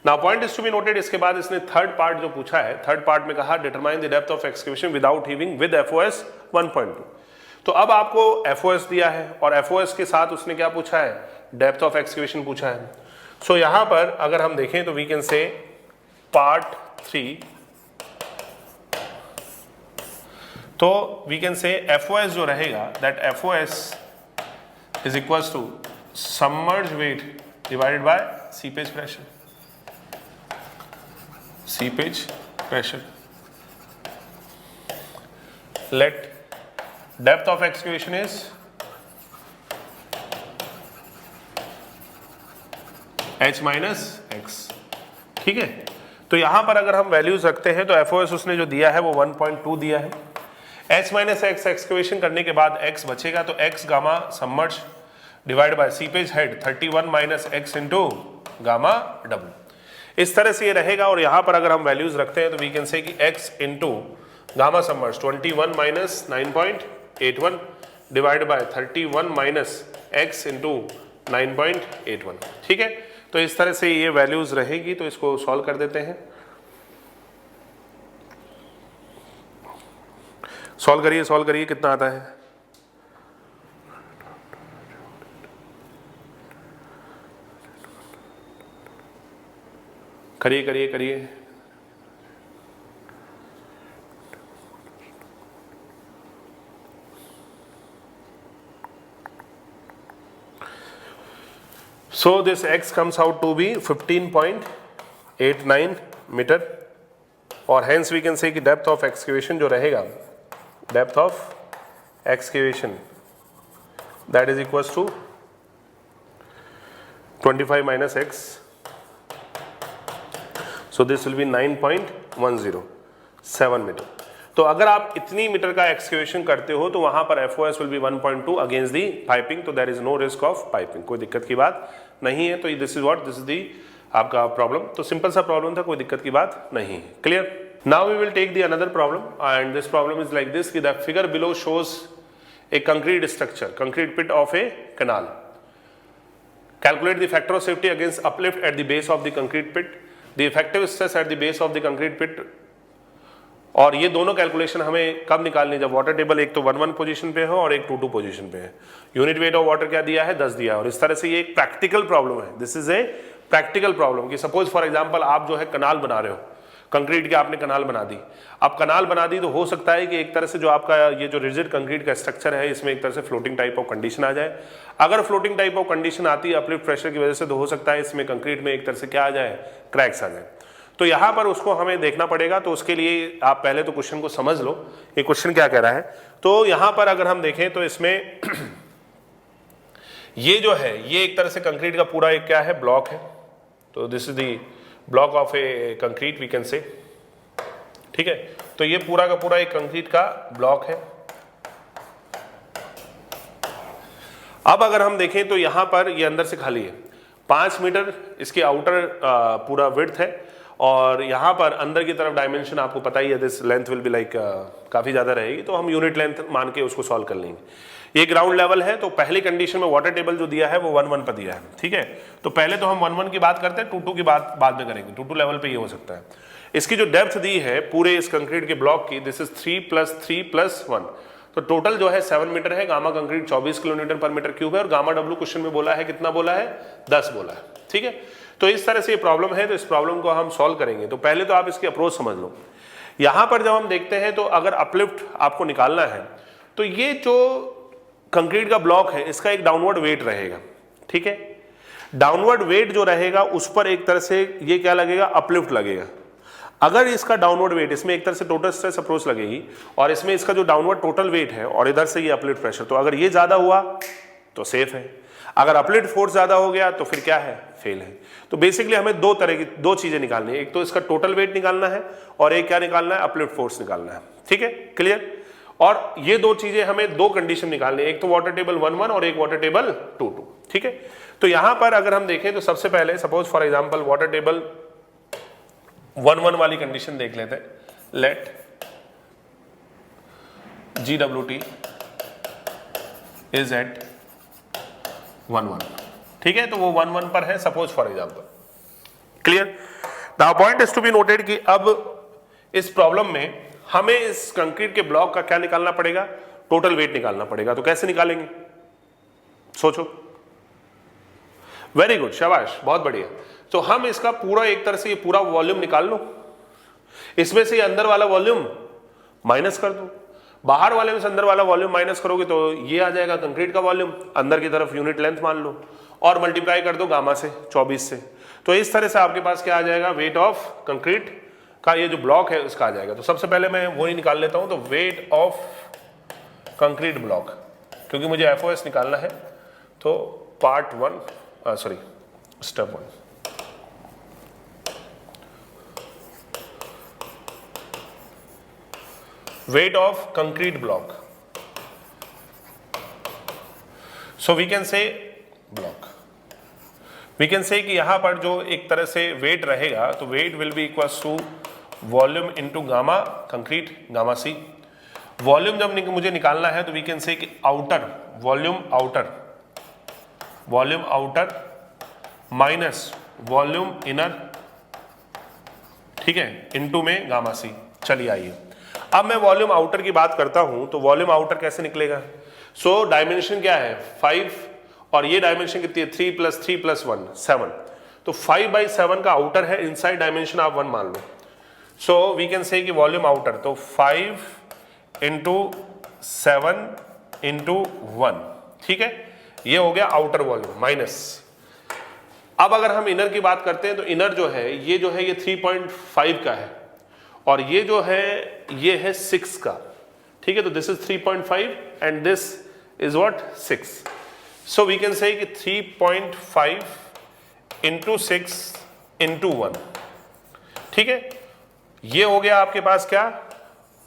now point is to be noted. इसके बाद इसने थर्ड पार्ट जो पूछा है, थर्ड पार्ट में कहा determine the depth of excavation without heaving with FOS 1.2। तो अब आपको FOS दिया है और FOS के साथ उसने क्या पूछा है, डेप्थ ऑफ एक्सकेवेशन पूछा है। सो यहां पर अगर हम देखें तो वी कैन से पार्ट 3, तो वी कैन से FOS जो रहेगा, that FOS is equals to submerge weight divided by seepage pressure, seepage pressure. Let depth of excavation is h minus x. ठीक है, तो यहां पर अगर हम वैल्यूज रखते हैं तो FOS उसने जो दिया है वो 1.2 दिया है। h माइनस एक्स एक्सकेवेशन करने के बाद x बचेगा, तो x gamma submerge divide by seepage head 31 minus x into gamma W. इस तरह से ये रहेगा, और यहां पर अगर हम वैल्यूज रखते हैं तो वी कैन से कि x into gamma submerge 21 minus 9.81 divide by 31 minus x into 9.81। ठीक है, तो इस तरह से ये वैल्यूज रहेगी, तो इसको सॉल्व कर देते हैं। सॉल्व करिए कितना आता है। करिए। So this x comes out to be 15.89 meter, और hence we can say कि depth of excavation जो रहेगा, depth of excavation that is equals to 25 minus x, so this will be 9.107 meter। तो अगर आप इतनी मीटर का एक्सकेवेशन करते हो तो वहां पर FOS will be 1.2 against the piping, तो there is no risk of piping, कोई दिक्कत की बात नहीं है। तो दिस इज दी आपका प्रॉब्लम। तो सिंपल सा प्रॉब्लम था, कोई दिक्कत की बात नहीं है। Clear? Now we will take the another problem, and this problem is like this कि the figure below shows a concrete structure, concrete pit of a canal. Calculate the factor of safety against uplift at the base of the concrete pit. The effective stress at the base of the concrete pit और ये दोनों calculation हमें कब निकालनी है, जब water table एक तो 1-1 पोजीशन पे हो और एक 2-2 पोजीशन पे है। यूनिट वेट ऑफ वाटर क्या दिया है, 10 दिया है। और इस तरह से ये एक प्रैक्टिकल प्रॉब्लम है, this is a practical problem कि सपोज फॉर एग्जांपल आप जो है कनाल बना रहे हो, कंक्रीट की आपने कनाल बना दी। अब कनाल बना दी तो हो सकता है कि एक तरह से जो आपका ये जो रिजिड कंक्रीट का स्ट्रक्चर है इसमें एक तरह से फ्लोटिंग टाइप ऑफ कंडीशन आ जाए। अगर फ्लोटिंग टाइप ऑफ कंडीशन आती है अपलिफ्ट प्रेशर की वजह से, तो हो सकता है इसमें कंक्रीट में एक तरह से क्या आ जाए, क्रैक्स आ जाए। तो यहाँ पर उसको हमें देखना पड़ेगा। तो उसके लिए आप पहले तो क्वेश्चन को समझ लो, ये क्वेश्चन क्या कह रहा है। तो यहाँ पर अगर हम देखें तो इसमें ये जो है ये एक तरह से कंक्रीट का पूरा एक क्या है, ब्लॉक है। तो this is the block of a concrete we can say, ठीक है। तो ये पूरा का पूरा एक कंक्रीट का ब्लॉक है। अब अगर हम देखें तो यहां पर ये अंदर से खाली है, 5 मीटर इसकी आउटर पूरा विड्थ है, और यहां पर अंदर की तरफ डायमेंशन आपको पता ही है, this length will be like काफी ज्यादा रहेगी, तो हम यूनिट लेंथ मान के उसको सॉल्व कर लेंगे। ये ग्राउंड लेवल है, तो पहली कंडीशन में वाटर टेबल जो दिया है वो 1-1 पर दिया है, ठीक है। तो पहले तो हम 1-1 की बात करते हैं, 2-2 की बात बाद में करेंगे। 2-2 लेवल पे ये हो सकता है। इसकी जो डेप्थ दी है पूरे इस कंक्रीट के ब्लॉक की, दिस इज 3 + 3 + 1, तो टोटल जो है 7 मीटर है। गामा कंक्रीट 24 kN/m³ है, और गामा डब्ल्यू क्वेश्चन में बोला है कितना बोला है, 10 बोला है, ठीक है। तो इस तरह से ये प्रॉब्लम है, तो इस प्रॉब्लम को हम सॉल्व करेंगे। तो पहले तो आप इसकी अप्रोच समझ लो। यहां पर जब हम देखते हैं तो अगर अपलिफ्ट आपको निकालना है, तो ये जो कंक्रीट का ब्लॉक है इसका एक डाउनवर्ड वेट रहेगा, ठीक है। डाउनवर्ड वेट जो रहेगा उस पर एक तरह से ये क्या लगेगा, अपलिफ्ट लगेगा। अगर इसका डाउनवर्ड वेट, इसमें एक तरह से टोटल स्ट्रेस अप्रोच लगेगी, और इसमें इसका जो डाउनवर्ड टोटल वेट है और इधर से ये अपलिफ्ट प्रेशर, तो अगर ये ज्यादा हुआ तो सेफ है, अगर अपलिफ्ट फोर्स ज्यादा हो गया तो फिर क्या है, फेल है। तो बेसिकली हमें दो तरह की दो चीजें निकालनी है, एक तो इसका टोटल वेट निकालना है और एक क्या निकालना है, अपलिफ्ट फोर्स निकालना है, ठीक है, क्लियर। और ये दो चीजें हमें दो कंडीशन निकालनी है, एक तो वाटर टेबल 1-1 और एक वाटर टेबल 2-2, ठीक है। तो यहां पर अगर हम देखें तो सबसे पहले suppose for example water table 1-1 वाली कंडीशन देख लेते हैं। लेट GWT इज एट 1-1, ठीक है। तो वो 1-1 पर है suppose for example, clear. Now point is to be noted कि अब इस प्रॉब्लम में हमें इस कंक्रीट के ब्लॉक का क्या निकालना पड़ेगा, टोटल वेट निकालना पड़ेगा। तो कैसे निकालेंगे, सोचो। वेरी गुड, शाबाश, बहुत बढ़िया। तो हम इसका पूरा एक तरह से ये पूरा वॉल्यूम निकाल लो, इसमें से अंदर वाला वॉल्यूम माइनस कर दो, बाहर वाले में से अंदर वाला वॉल्यूम माइनस करोगे तो ये आ जाएगा कंक्रीट का वॉल्यूम, अंदर की तरफ यूनिट लेंथ मान लो और मल्टीप्लाई कर दो गामा से 24 से। तो इस तरह से आपके पास क्या आ जाएगा, वेट ऑफ कंक्रीट का ये जो ब्लॉक है उसका आ जाएगा। तो सबसे पहले मैं वही निकाल लेता हूं, तो वेट ऑफ कंक्रीट ब्लॉक, क्योंकि मुझे FOS निकालना है। तो part 1 sorry step 1, weight of concrete block, so we can say block, we can say कि यहां पर जो एक तरह से वेट रहेगा, तो weight will be equals to volume into gamma concrete, gamma C। Volume जब मुझे निकालना है तो वी कैन से कि outer volume outer minus volume inner, ठीक है, इनटू में गामा C। चलिए आइए अब मैं वॉल्यूम आउटर की बात करता हूं, तो वॉल्यूम आउटर कैसे निकलेगा। सो डायमेंशन क्या है 5, और ये डायमेंशन कितनी है 3 + 3 + 1 7, तो 5/7 का आउटर है, इनसाइड डायमेंशन आप 1 मान लो। सो वी कैन से कि वॉल्यूम आउटर, तो 5 × 7 × 1, ठीक है, ये हो गया आउटर वॉल्यूम माइनस। अब अगर हम इनर की बात करते हैं तो इनर जो है ये 3.5 का है, और ये जो है ये है 6 का, ठीक है। तो this is 3.5 and this is what 6। So we can say कि 3.5 × 6 × 1, ठीक है। ये हो गया आपके पास क्या,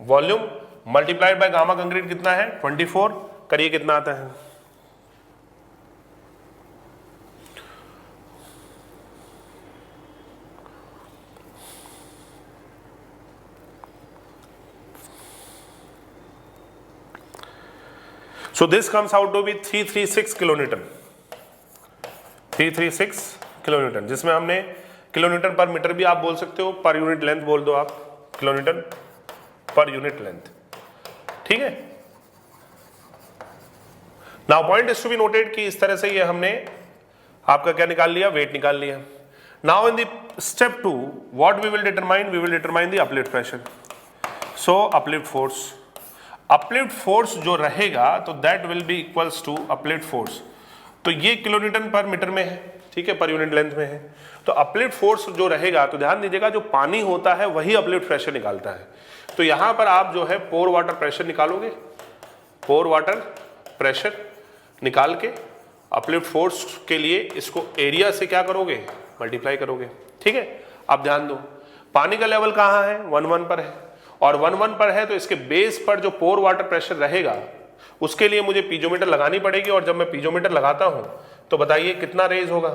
volume multiplied by gamma concrete कितना है 24, करिए कितना आता है। So this comes out to be 336 kilonewton, 336 kilonewton, जिसमें हमने किलोमीटर पर मीटर भी आप बोल सकते हो, पर यूनिट लेंथ बोल दो आप, किलोमीटर पर यूनिट लेंथ। ठीक है, now point is to be noted कि इस तरह से ये हमने आपका क्या निकाल लिया, वेट निकाल लिया। Now in the step 2 what we will determine the uplift pressure. So uplift force जो रहेगा तो that will be equals to uplift force. तो ये किलोन्यूटन पर मीटर में है, ठीक है, पर यूनिट लेंथ में है। तो अपलिफ्ट फोर्स जो रहेगा, तो ध्यान दीजिएगा जो पानी होता है वही अपलिफ्ट प्रेशर निकालता है। तो यहां पर आप जो है पोर वाटर प्रेशर निकालोगे, पोर वाटर प्रेशर निकाल के अपलिफ्ट फोर्स के लिए इसको एरिया से क्या करोगे, मल्टीप्लाई करोगे। ठीक है, अब ध्यान दो पानी का लेवल कहाँ है, 1-1 पर है, और 1-1 पर है तो इसके बेस पर जो पोर वाटर प्रेशर रहेगा उसके लिए मुझे पीजोमीटर लगानी पड़ेगी। और जब मैं पीजोमीटर लगाता हूं तो बताइए कितना रेज होगा,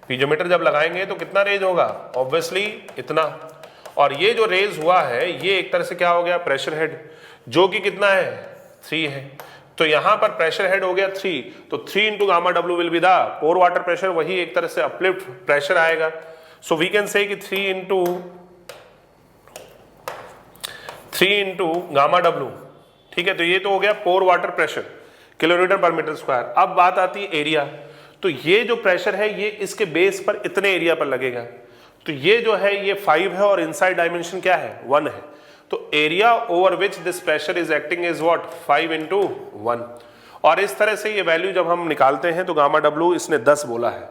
पीजोमीटर जब लगाएंगे तो कितना रेज होगा, ऑब्वियसली इतना। और ये जो रेज हुआ है ये एक तरह से क्या हो गया, प्रेशर हेड, जो कि कितना है, 3 है। तो यहां पर प्रेशर हेड हो गया 3, तो 3 into gamma W will be the pore water pressure, वही एक तरह से अपलिफ्ट प्रेशर आएगा। सो वी कैन से कि 3 इंटू गामा डब्ल्यू। ठीक है, तो ये तो हो गया पोर water pressure kilometre per metre square. अब बात आती है एरिया। तो ये जो प्रेशर है ये इसके बेस पर इतने एरिया पर लगेगा। तो ये जो है ये 5 है और इनसाइड डायमेंशन क्या है, 1 है। तो area over which this pressure is acting is what, 5 into 1। और इस तरह से ये वैल्यू जब हम निकालते हैं तो गामा डब्ल्यू इसने 10 बोला है,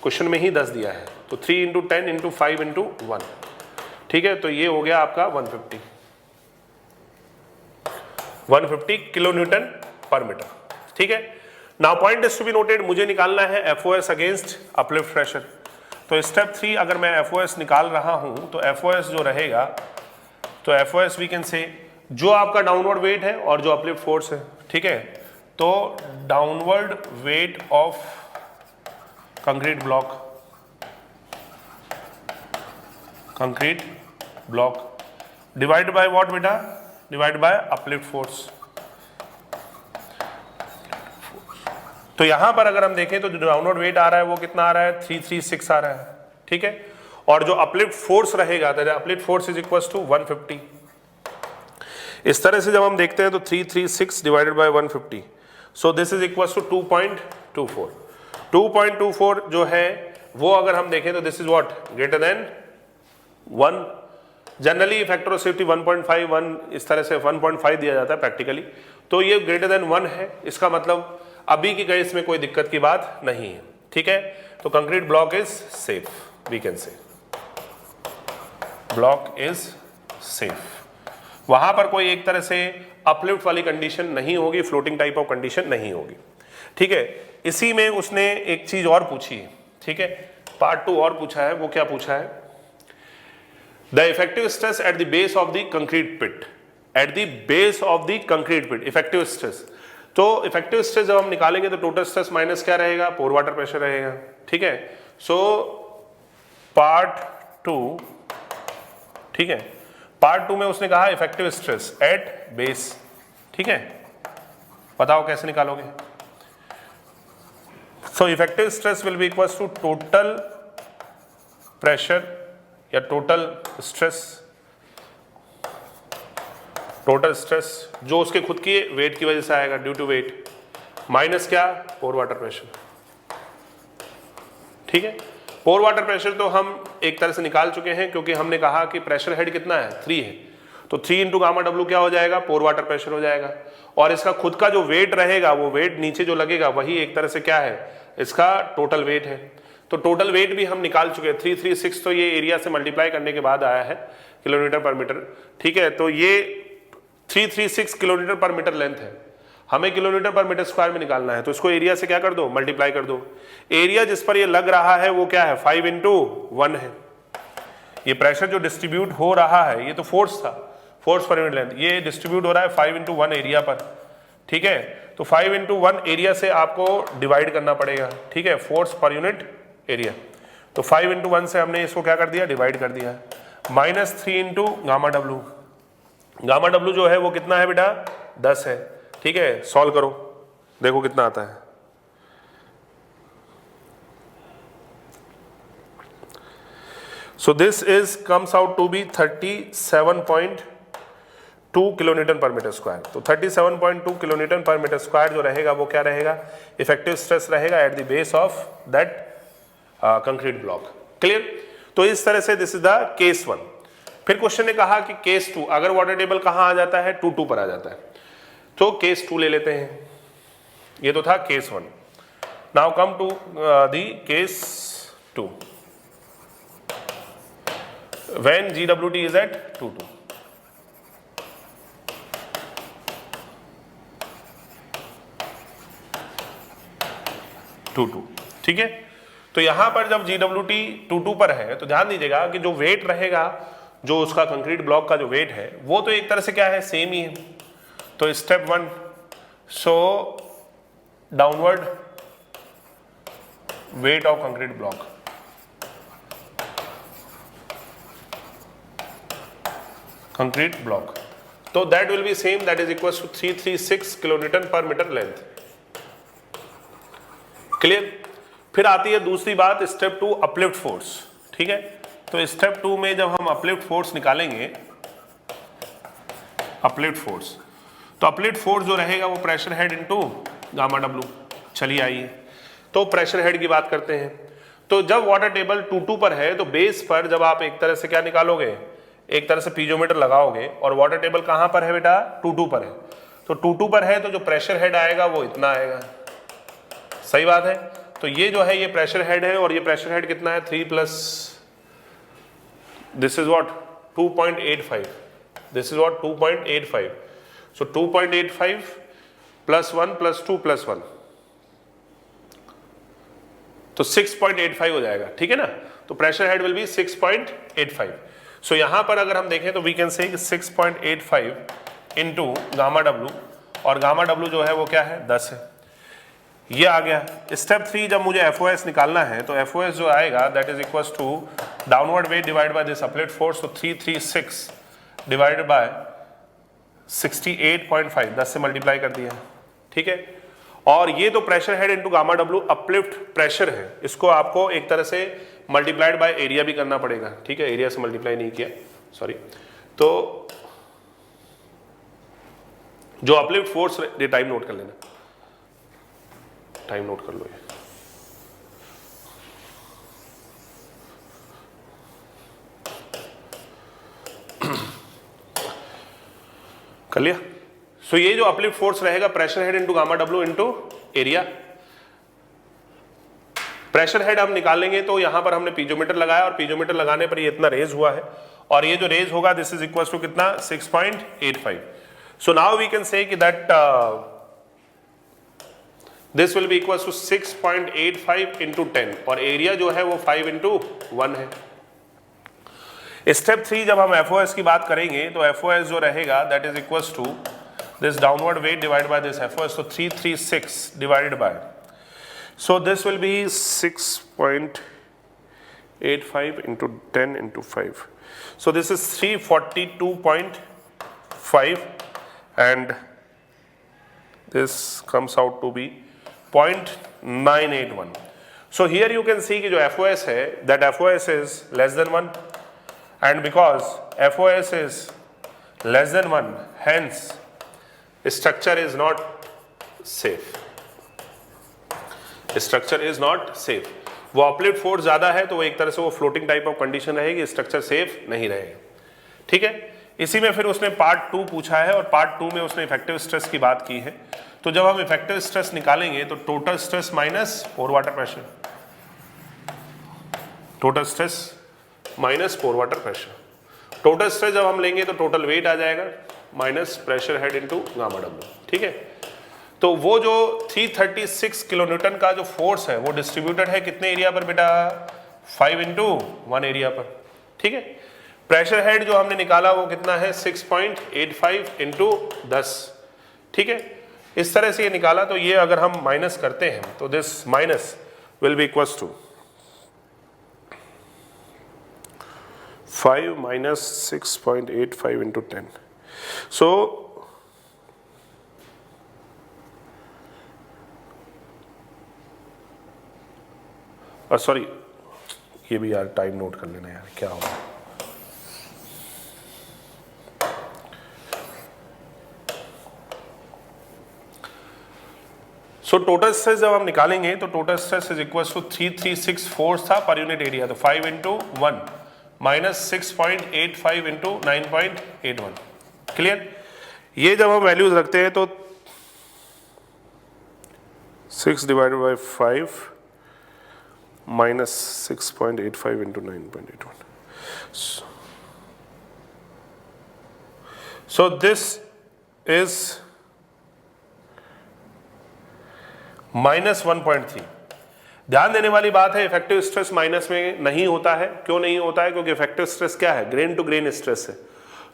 क्वेश्चन में ही 10 दिया है। तो 3 इंटू 10 इंटू 5 इंटू 1। ठीक है, तो ये हो गया आपका 150 किलो न्यूटन पर मीटर। ठीक है, now point is to be noted, मुझे निकालना है एफओएस अगेंस्ट अपलिफ्ट प्रेशर। तो स्टेप 3 अगर मैं एफओएस निकाल रहा हूं तो एफओएस जो रहेगा, तो एफओएस वी कैन से जो आपका डाउनवर्ड वेट है और जो अपलिफ्ट फोर्स है। ठीक है, तो downward weight of concrete block divide by what बेटा, डिवाइड बाय अपलिफ्ट फोर्स। तो यहां पर अगर हम देखें तो जो डाउनवर्ड वेट आ रहा है वो कितना आ रहा है, 336 आ रहा है। ठीक है, और जो अपलिफ्ट फोर्स रहेगा तो uplift force is equal to 150। इस तरह से जब हम देखते हैं तो 336 divided by 150, so this is equal to 2.24। 2.24 जो है वो अगर हम देखें तो this is what, greater than 1। Generally factor of safety 1.5, 1 इस तरह से 1.5 दिया जाता है प्रैक्टिकली, तो ये ग्रेटर देन 1 है। इसका मतलब अभी की केस में कोई दिक्कत की बात नहीं है। ठीक है, तो concrete block is safe, we can say block is safe. वहां पर कोई एक तरह से अपलिफ्ट वाली कंडीशन नहीं होगी, फ्लोटिंग टाइप ऑफ कंडीशन नहीं होगी। ठीक है, इसी में उसने एक चीज और पूछी है। ठीक है, पार्ट 2 और पूछा है, वो क्या पूछा है, the effective stress at the base of the concrete pit, at the base of the concrete pit effective stress. तो इफेक्टिव स्ट्रेस जब हम निकालेंगे तो टोटल स्ट्रेस माइनस क्या रहेगा, पोर वाटर प्रेशर रहेगा। ठीक है, सो पार्ट 2, ठीक है, पार्ट 2 में उसने कहा इफेक्टिव स्ट्रेस एट बेस। ठीक है, बताओ कैसे निकालोगे। So effective stress will be equal to total pressure या टोटल स्ट्रेस जो उसके खुद की वेट की वजह से आएगा, ड्यू टू वेट, माइनस क्या, पोर वाटर प्रेशर। ठीक है, पोर वाटर प्रेशर तो हम एक तरह से निकाल चुके हैं क्योंकि हमने कहा कि प्रेशर हेड कितना है, 3 है। तो 3 इंटू गामा डब्ल्यू क्या हो जाएगा, पोर वाटर प्रेशर हो जाएगा। और इसका खुद का जो वेट रहेगा, वो वेट नीचे जो लगेगा वही एक तरह से क्या है, इसका टोटल वेट है। तो टोटल वेट भी हम निकाल चुके हैं, 336 तो ये एरिया से मल्टीप्लाई करने के बाद आया है किलोमीटर पर मीटर। ठीक है, तो ये 336 किलोमीटर पर मीटर लेंथ है, हमें किलोमीटर पर मीटर स्क्वायर में निकालना है। तो इसको एरिया से क्या कर दो, मल्टीप्लाई कर दो। एरिया जिस पर ये लग रहा है वो क्या है, 5 इंटू 1 है। ये प्रेशर जो डिस्ट्रीब्यूट हो रहा है, ये तो फोर्स था, फोर्स पर यूनिट लेंथ, ये डिस्ट्रीब्यूट हो रहा है 5 इंटू 1 एरिया पर। ठीक है, तो 5 इंटू 1 एरिया से आपको डिवाइड करना पड़ेगा। ठीक है, फोर्स पर यूनिट एरिया, तो 5 इंटू 1 से हमने इसको क्या कर दिया, डिवाइड कर दिया। Minus 3 into gamma W, gamma W जो है वो कितना है बेटा, 10 है। ठीक है, सॉल्व करो, देखो कितना आता है। So this is comes out to be 37.2 kilonewton per metre square. तो 37.2 किलोन्यूटन पर मीटर स्क्वायर जो रहेगा वो क्या रहेगा, इफेक्टिव स्ट्रेस रहेगा eight the base of that concrete block. Clear? तो इस तरह से दिस इज द केस 1। फिर क्वेश्चन ने कहा कि केस 2, अगर वाटर टेबल कहाँ आ जाता है, 2 पर आ जाता है, तो केस 2 ले लेते हैं। ये तो था case 1। Now come to the case 2 when GWT is at 2. ठीक है? तो यहां पर जब GWT 2 पर है तो ध्यान दीजिएगा कि जो वेट रहेगा, जो उसका कंक्रीट ब्लॉक का जो वेट है वो तो एक तरह से क्या है, सेम ही है। तो step 1, so downward weight of concrete block, concrete block, तो that will be same, that is equal to 336 kilonewton per metre length. Clear? फिर आती है दूसरी बात, स्टेप 2 अपलिफ्ट फोर्स। ठीक है? तो स्टेप 2 में जब हम अपलिफ्ट फोर्स निकालेंगे, अपलिफ्ट फोर्स, तो अपलिफ्ट फोर्स जो रहेगा वो pressure head into gamma W. चलिए आइए तो प्रेशर हेड की बात करते हैं। तो जब वाटर टेबल 2 पर है तो बेस पर जब आप एक तरह से क्या निकालोगे, एक तरह से पीजोमीटर लगाओगे, और वाटर टेबल कहां पर है बेटा, 2 पर है। तो 2 पर है तो जो प्रेशर हेड आएगा वो इतना आएगा। सही बात है? तो ये जो है ये प्रेशर हेड है, और ये प्रेशर हेड कितना है, 3 plus this is what 2.85, this is what 2.85। So 2.85 plus 1 plus 2 plus 1, तो 6.85 हो जाएगा। ठीक है ना? तो प्रेशर हेड विल बी 6.85। सो यहां पर अगर हम देखें तो we can say 6.85 into gamma W, और गामा डब्ल्यू जो है वो क्या है, 10 है। ये आ गया। स्टेप 3 जब मुझे FOS निकालना है तो FOS जो आएगा that is equal to downward weight divide by this uplift force, तो 336 डिवाइडेड बाय 68.5, 10 से मल्टीप्लाई कर दिया। ठीक है? और ये तो pressure head into gamma W uplift pressure है, इसको आपको एक तरह से मल्टीप्लाइड बाय एरिया भी करना पड़ेगा। ठीक है? एरिया से मल्टीप्लाई नहीं किया, सॉरी। तो जो अपलिफ्ट फोर्स, ये टाइम नोट कर लेना, टाइम नोट कर लो ये। कर लिया? सो ये जो अपलिफ्ट फोर्स रहेगा pressure head into gamma W into area. Pressure head हम निकालेंगे तो यहां पर हमने पीजोमीटर लगाया, और पीजोमीटर लगाने पर ये इतना रेज हुआ है, और ये जो रेज होगा दिस इज इक्वल टू कितना, 6.85। So now we can say कि that this will be equal to 6.85 into 10, और एरिया जो है वो 5 इंटू 1 है। स्टेप 3 जब हम FOS की बात करेंगे तो FOS जो रहेगा that is equal to this downward weight divide by this FOS, तो 336 divided by, so this will be 6.85 into 10 into 5, so this is 342.5, and this comes out to be 0.981. so here you can see कि जो FOS है that FOS is less than 1, and because FOS is less than 1 hence structure is not safe, structure is not safe. वो uplift force ज्यादा है तो वो एक तरह से वो फ्लोटिंग टाइप ऑफ कंडीशन रहेगी, स्ट्रक्चर सेफ नहीं रहेगा। ठीक है? इसी में फिर उसने पार्ट 2 पूछा है, और पार्ट 2 में उसने इफेक्टिव स्ट्रेस की बात की है। तो जब हम इफेक्टिव स्ट्रेस निकालेंगे तो total stress minus pore water pressure, total stress minus pore water pressure, total stress जब हम लेंगे तो टोटल वेट आ जाएगा minus pressure head into gamma W. ठीक है? तो वो जो 336 किलोन्यूटन का जो फोर्स है वो डिस्ट्रीब्यूटेड है कितने एरिया पर बेटा, 5 इंटू 1 एरिया पर। ठीक है? प्रेशर हेड जो हमने निकाला वो कितना है, 6.85 इंटू 10। ठीक है? इस तरह से ये निकाला, तो ये अगर हम माइनस करते हैं तो this minus will be equals to 5 minus 6.85 into 10. So sorry ये भी यार टाइम नोट कर लेना यार, क्या होगा। सो टोटल स्ट्रेस जब हम निकालेंगे तो total stress is equal to 3364 था पर यूनिट एरिया, तो 5 इंटू 1 माइनस 6.85 इंटू 9.81। क्लियर। ये जब हम वैल्यूज रखते हैं तो 6 divided by 5 minus 6.85 into 9.81। So this is -1.3। ध्यान देने वाली बात है, इफेक्टिव स्ट्रेस माइनस में नहीं होता है। क्यों नहीं होता है? क्योंकि इफेक्टिव स्ट्रेस क्या है? ग्रेन टू ग्रेन स्ट्रेस है।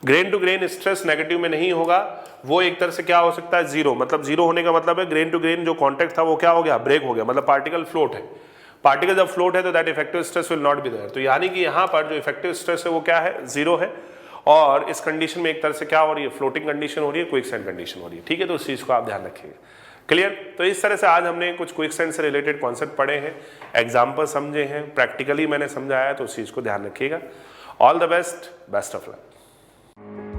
Grain to grain stress negative में नहीं होगा, वो एक तरह से क्या हो सकता है? जीरो। मतलब जीरो होने का मतलब है ग्रेन टू ग्रेन जो कांटेक्ट था वो क्या हो गया? ब्रेक हो गया, मतलब पार्टिकल फ्लोट है। पार्टिकल जब फ्लोट है तो that effective stress will not be there. तो यानी कि यहाँ पर जो इफेक्टिव स्ट्रेस है वो क्या है? जीरो है। और इस कंडीशन में एक तरह से क्या हो रही है? फ्लोटिंग कंडीशन हो रही है, क्विकसैंड कंडीशन हो रही है। ठीक है, तो उस चीज को आप ध्यान रखिएगा। क्लियर। तो इस तरह से आज हमने कुछ क्विकसैंड से रिलेटेड कॉन्सेप्ट पढ़े हैं, एग्जाम्पल समझे हैं, प्रैक्टिकली मैंने समझाया, तो उस चीज को ध्यान रखिएगा। All the best, best of luck.